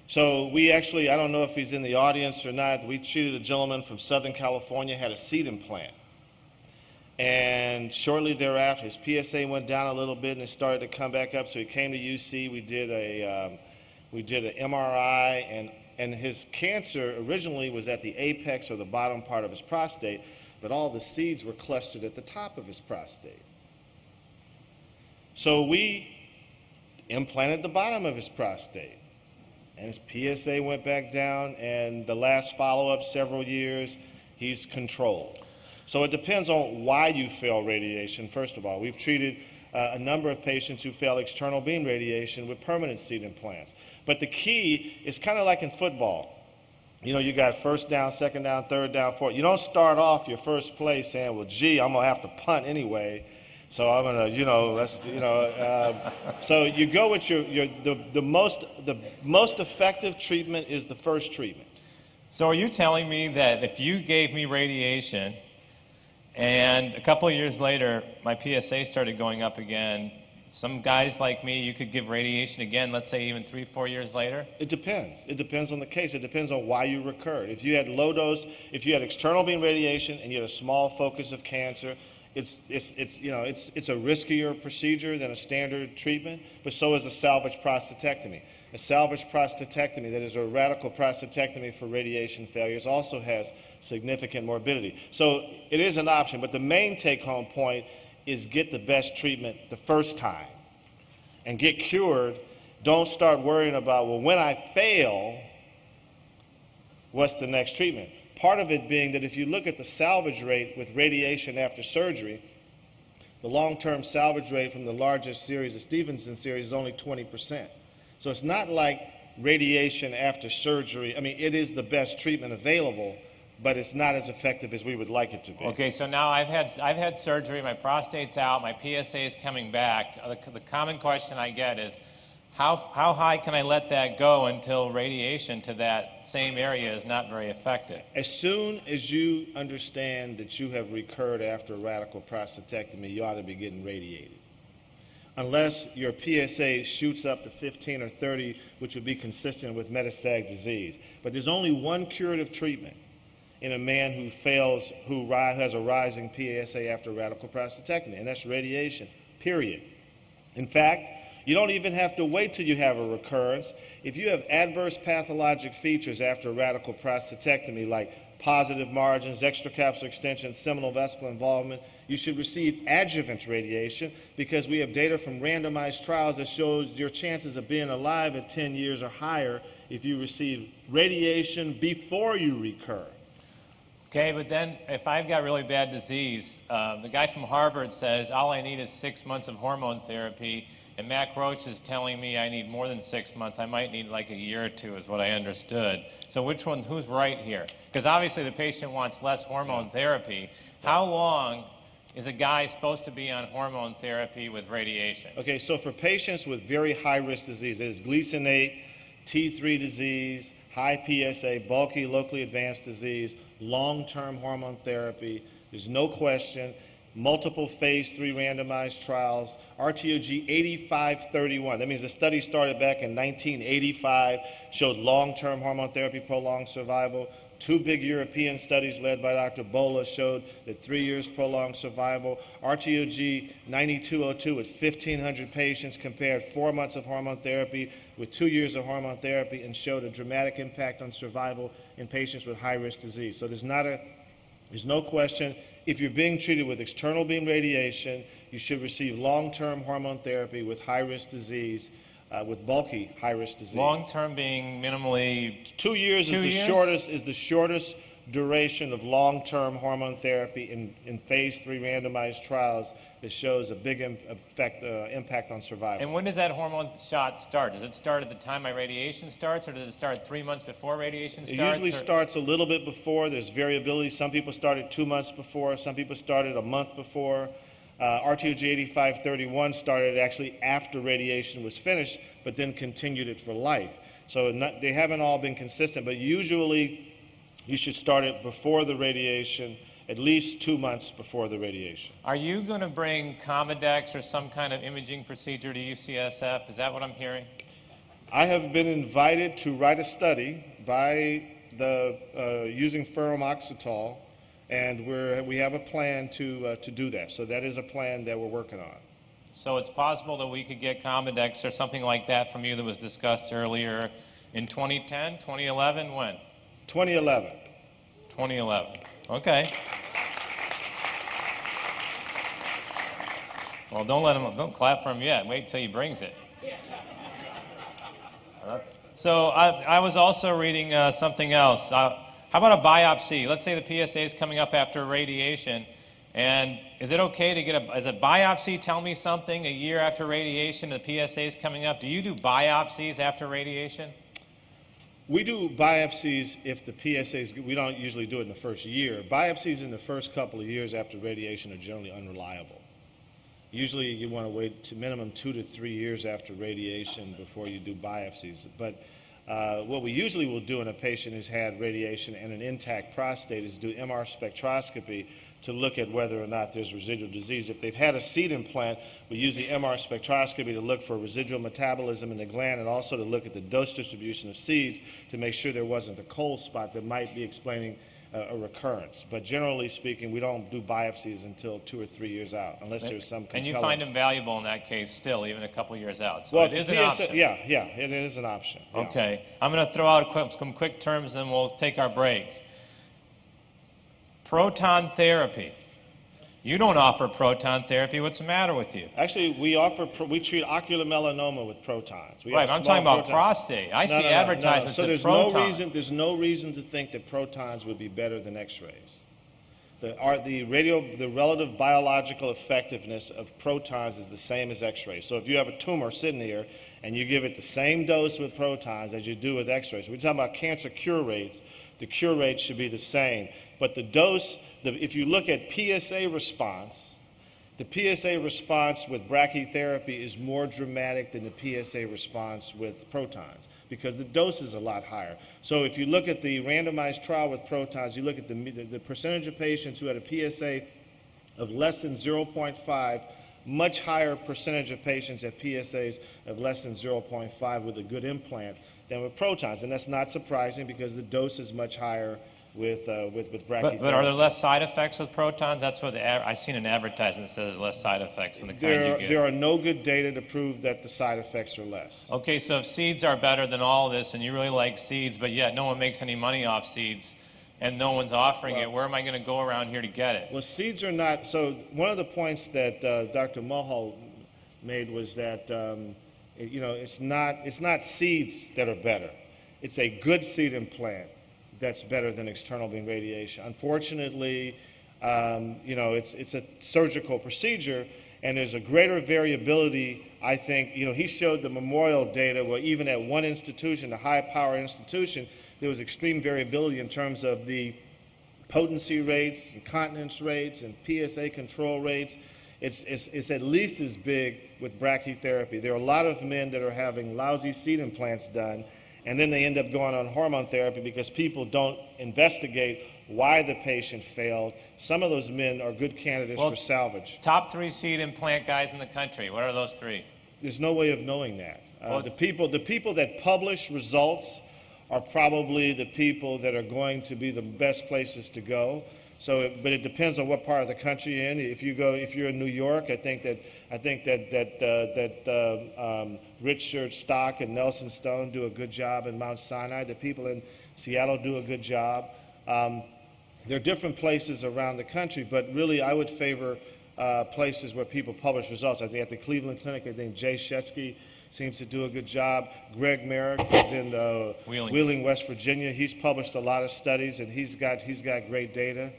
So we actually, I don't know if he's in the audience or not, we treated a gentleman from Southern California, had a seed implant. And shortly thereafter, his PSA went down a little bit and it started to come back up. So he came to UC, we did an MRI, and his cancer originally was at the apex or the bottom part of his prostate, but all the seeds were clustered at the top of his prostate. So we implanted the bottom of his prostate, and his PSA went back down, and the last follow-up, several years, he's controlled. So it depends on why you fail radiation, first of all. We've treated a number of patients who fail external beam radiation with permanent seed implants. But the key is kind of like in football. You know, you got first down, second down, third down, fourth. You don't start off your first play saying, well, gee, I'm going to have to punt anyway, so I'm going to, so you go with the most effective treatment is the first treatment. So are you telling me that if you gave me radiation And a couple of years later, my PSA started going up again. Some guys like me, you could give radiation again, let's say even 3-4 years later? It depends. It depends on the case. It depends on why you recurred. If you had low dose, if you had external beam radiation and you had a small focus of cancer, it's a riskier procedure than a standard treatment, but so is a salvage prostatectomy. A salvage prostatectomy, that is a radical prostatectomy for radiation failures, also has significant morbidity. So it is an option, but the main take-home point is get the best treatment the first time and get cured. Don't start worrying about, well, when I fail, what's the next treatment? Part of it being that if you look at the salvage rate with radiation after surgery, the long-term salvage rate from the largest series, the Stevenson series, is only 20%. So it's not like radiation after surgery. I mean, it is the best treatment available, but it's not as effective as we would like it to be. Okay, so now I've had surgery, my prostate's out, my PSA is coming back. The common question I get is, how high can I let that go until radiation to that same area is not very effective? As soon as you understand that you have recurred after a radical prostatectomy, you ought to be getting radiated. Unless your PSA shoots up to 15 or 30, which would be consistent with metastatic disease. But there's only one curative treatment in a man who has a rising PSA after radical prostatectomy, and that's radiation, period. In fact, you don't even have to wait till you have a recurrence. If you have adverse pathologic features after radical prostatectomy, like positive margins, extracapsular extension, seminal vesicle involvement, you should receive adjuvant radiation, because we have data from randomized trials that shows your chances of being alive at 10 years are higher if you receive radiation before you recur. Okay, but then if I've got really bad disease, the guy from Harvard says all I need is 6 months of hormone therapy, and Mac Roach is telling me I need more than 6 months. I might need like a year or two is what I understood. So who's right here? Because obviously the patient wants less hormone therapy. How long is a guy supposed to be on hormone therapy with radiation? Okay, so for patients with very high-risk disease, that is Gleason 8, T3 disease, high PSA, bulky, locally advanced disease, long-term hormone therapy, there's no question, multiple phase 3 randomized trials, RTOG 8531. That means the study started back in 1985, showed long-term hormone therapy prolonged survival. 2 big European studies led by Dr. Bola showed that 3 years prolonged survival. RTOG 9202 with 1,500 patients compared 4 months of hormone therapy with 2 years of hormone therapy and showed a dramatic impact on survival in patients with high-risk disease. So there's no question, if you're being treated with external beam radiation, you should receive long-term hormone therapy with high-risk disease, with bulky high-risk disease. Long-term being minimally 2 years is the shortest duration of long-term hormone therapy in phase 3 randomized trials that shows a big impact on survival. And when does that hormone shot start? Does it start at the time my radiation starts, or does it start 3 months before radiation starts? It usually starts a little bit before. There's variability. Some people started 2 months before. Some people started a month before. RTOG 8531 started actually after radiation was finished, but then continued it for life. So they haven't all been consistent, but usually you should start it before the radiation, at least 2 months before the radiation. Are you going to bring Comodex or some kind of imaging procedure to UCSF? Is that what I'm hearing? I have been invited to write a study by using ferromoxetol, and we have a plan to do that. So that is a plan that we're working on. So it's possible that we could get Comodex or something like that from you that was discussed earlier in 2010, 2011, when? 2011. 2011. Okay. Well, don't clap for him yet. Wait till he brings it. So I was also reading something else. How about a biopsy? Let's say the PSA is coming up after radiation, and is it okay to get as a biopsy tell me something a year after radiation, the PSA is coming up? Do you do biopsies after radiation? We do biopsies if the PSAs, we don't usually do it in the first year. Biopsies in the first couple of years after radiation are generally unreliable. Usually you want to wait to minimum 2 to 3 years after radiation before you do biopsies. But what we usually will do in a patient who's had radiation and an intact prostate is do MR spectroscopy to look at whether or not there's residual disease. If they've had a seed implant, we use the MR spectroscopy to look for residual metabolism in the gland and also to look at the dose distribution of seeds to make sure there wasn't a cold spot that might be explaining a recurrence. But generally speaking, we don't do biopsies until 2 or 3 years out, unless there's some compelling... And you find them valuable in that case still, even a couple years out. So well, it is an option. Yeah, it is an option. Yeah. Okay. I'm going to throw out some quick terms, and we'll take our break. Proton therapy. You don't offer proton therapy. What's the matter with you? Actually, we treat ocular melanoma with protons. Right, I'm talking about prostate. I see advertisements So of protons. there's no reason to think that protons would be better than X-rays. The relative biological effectiveness of protons is the same as X-rays. So if you have a tumor sitting here and you give it the same dose with protons as you do with X-rays, we're talking about cancer cure rates. The cure rate should be the same. But the dose, if you look at PSA response, the PSA response with brachytherapy is more dramatic than the PSA response with protons because the dose is a lot higher. So if you look at the randomized trial with protons, you look at the percentage of patients who had a PSA of less than 0.5, much higher percentage of patients at PSAs of less than 0.5 with a good implant than with protons. And that's not surprising because the dose is much higher with brachytherapy. But are there less side effects with protons? That's what I've seen an advertisement that says there's less side effects than the kind you get. There are no good data to prove that the side effects are less. Okay, so if seeds are better than all of this and you really like seeds, but yet no one makes any money off seeds and no one's offering it, where am I going to go around here to get it? Well, seeds are not, so one of the points that Dr. Mulhall made was that, it's not seeds that are better. It's a good seed implant that's better than external beam radiation. Unfortunately, it's a surgical procedure, and there's a greater variability. I think, he showed the Memorial data where even at one institution, a high-power institution, there was extreme variability in terms of the potency rates, incontinence rates, and PSA control rates. It's at least as big with brachytherapy. There are a lot of men that are having lousy seed implants done, and then they end up going on hormone therapy because people don't investigate why the patient failed. Some of those men are good candidates for salvage. Top 3 seed implant guys in the country. What are those 3? There's no way of knowing that. The people that publish results are probably the people that are going to be the best places to go. So, but it depends on what part of the country you're in. If you're in New York, I think that Richard Stock and Nelson Stone do a good job in Mount Sinai. The people in Seattle do a good job. There are different places around the country, but really I would favor places where people publish results. I think at the Cleveland Clinic, I think Jay Shetsky seems to do a good job. Greg Merrick is in Wheeling, West Virginia. He's published a lot of studies, and he's got great data.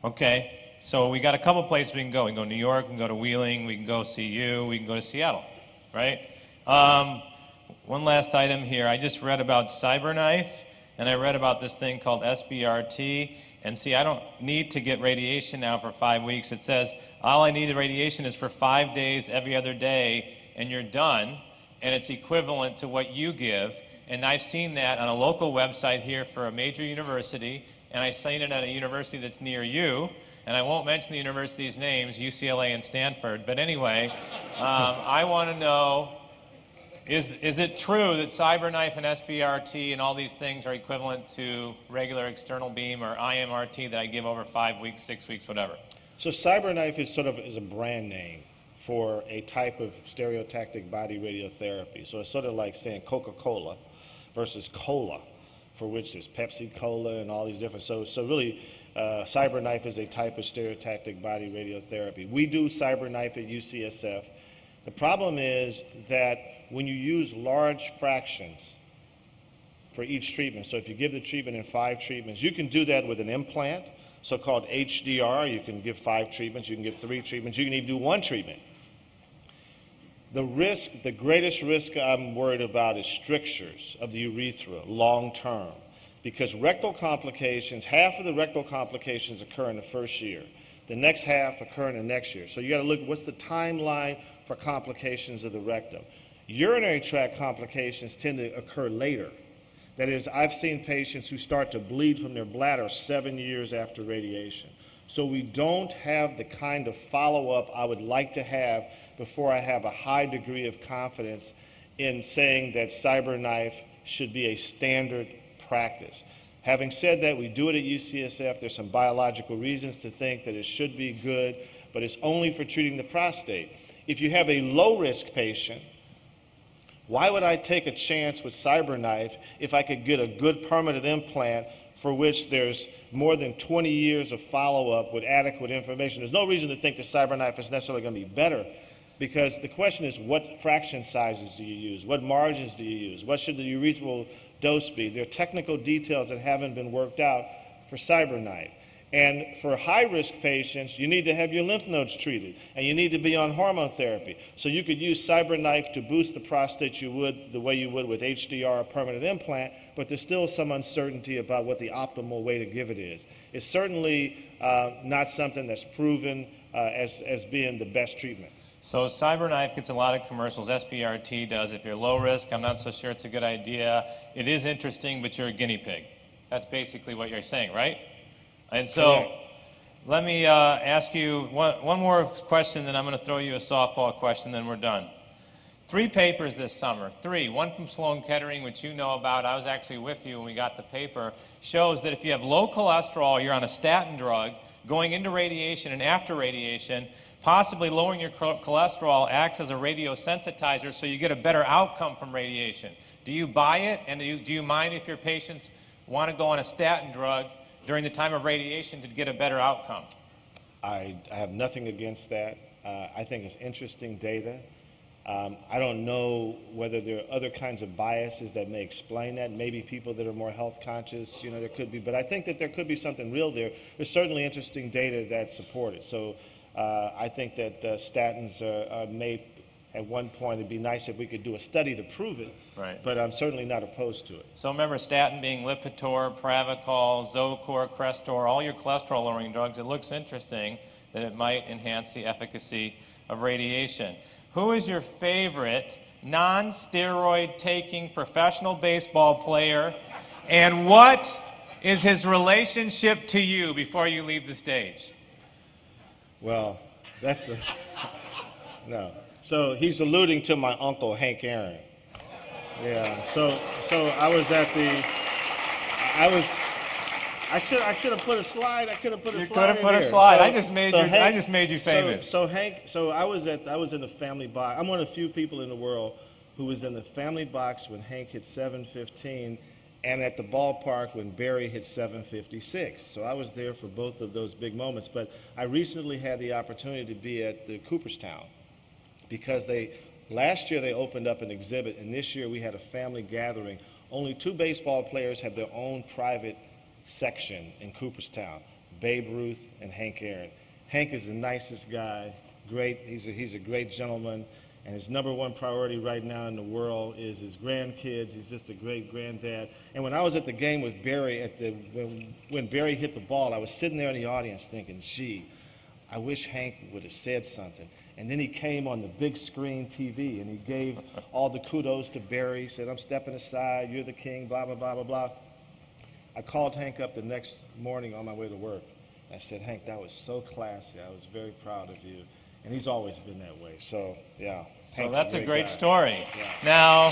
Okay, so we got a couple places we can go. We can go to New York, we can go to Wheeling, we can go see you, we can go to Seattle, right? One last item here. I just read about CyberKnife, and I read about this thing called SBRT. And see, I don't need to get radiation now for 5 weeks. It says all I need radiation is for 5 days every other day, and you're done. And it's equivalent to what you give. And I've seen that on a local website here for a major university, and I've seen it at a university that's near you. And I won't mention the university's names, UCLA and Stanford. But anyway, I want to know, is it true that CyberKnife and SBRT and all these things are equivalent to regular external beam or IMRT that I give over 5 weeks, 6 weeks, whatever? So CyberKnife is a brand name for a type of stereotactic body radiotherapy. So it's sort of like saying Coca-Cola versus cola, for which there's Pepsi Cola and all these different. So really, CyberKnife is a type of stereotactic body radiotherapy. We do CyberKnife at UCSF. The problem is that when you use large fractions for each treatment, so if you give the treatment in 5 treatments, you can do that with an implant, so-called HDR. You can give 5 treatments, you can give 3 treatments, you can even do 1 treatment. The greatest risk I'm worried about is strictures of the urethra long-term, because rectal complications, half of the rectal complications occur in the first year. The next half occur in the next year. So you got to look at what's the timeline for complications of the rectum. Urinary tract complications tend to occur later. That is, I've seen patients who start to bleed from their bladder 7 years after radiation. So we don't have the kind of follow-up I would like to have before I have a high degree of confidence in saying that CyberKnife should be a standard practice. Having said that, we do it at UCSF. There's some biological reasons to think that it should be good, but it's only for treating the prostate. If you have a low-risk patient, why would I take a chance with CyberKnife if I could get a good permanent implant for which there's more than 20 years of follow-up with adequate information? There's no reason to think that CyberKnife is necessarily going to be better, because the question is, what fraction sizes do you use? What margins do you use? What should the urethral dose be? There are technical details that haven't been worked out for CyberKnife. And for high-risk patients, you need to have your lymph nodes treated, and you need to be on hormone therapy. So you could use CyberKnife to boost the prostate the way you would with HDR, a permanent implant, but there's still some uncertainty about what the optimal way to give it is. It's certainly not something that's proven as being the best treatment. So CyberKnife gets a lot of commercials. SBRT does. If you're low risk, I'm not so sure it's a good idea. It is interesting, but you're a guinea pig. That's basically what you're saying, right? And so Correct. let me ask you one more question, then I'm going to throw you a softball question, then we're done. 3 papers this summer, 3. One from Sloan Kettering, which you know about. I was actually with you when we got the paper. Shows that if you have low cholesterol, you're on a statin drug, going into radiation and after radiation, possibly lowering your cholesterol acts as a radiosensitizer so you get a better outcome from radiation. Do you buy it? And do you mind if your patients want to go on a statin drug during the time of radiation to get a better outcome? I have nothing against that. I think it's interesting data. I don't know whether there are other kinds of biases that may explain that. Maybe people that are more health conscious, there could be. But I think that there could be something real there. There's certainly interesting data that support it. So I think that statins may, at one point, it'd be nice if we could do a study to prove it. Right. But I'm certainly not opposed to it. So remember, statin being Lipitor, Pravachol, Zocor, Crestor, all your cholesterol-lowering drugs. It looks interesting that it might enhance the efficacy of radiation. Who is your favorite non-steroid-taking professional baseball player, and what is his relationship to you before you leave the stage? Well, no. So he's alluding to my uncle, Hank Aaron. Yeah, so I was at I should have put a slide. I could have put a slide. You could have put a here. slide. So, I just made you famous. So I was in the family box. I'm one of the few people in the world who was in the family box when Hank hit 715, and at the ballpark when Barry hit 756. So I was there for both of those big moments. But I recently had the opportunity to be at the Cooperstown because last year they opened up an exhibit, and this year we had a family gathering. Only 2 baseball players have their own private section in Cooperstown, Babe Ruth and Hank Aaron. Hank is the nicest guy, great. He's a great gentleman, and his #1 priority right now in the world is his grandkids. He's just a great granddad. And when I was at the game with Barry, when Barry hit the ball, I was sitting there in the audience thinking, gee, I wish Hank would have said something. And then he came on the big screen TV, and he gave all the kudos to Barry. He said, I'm stepping aside, you're the king, blah, blah, blah, blah, blah. I called Hank up the next morning on my way to work. I said, Hank, that was so classy. I was very proud of you. And he's always been that way. So, yeah. So that's a great guy. story. Yeah. Now,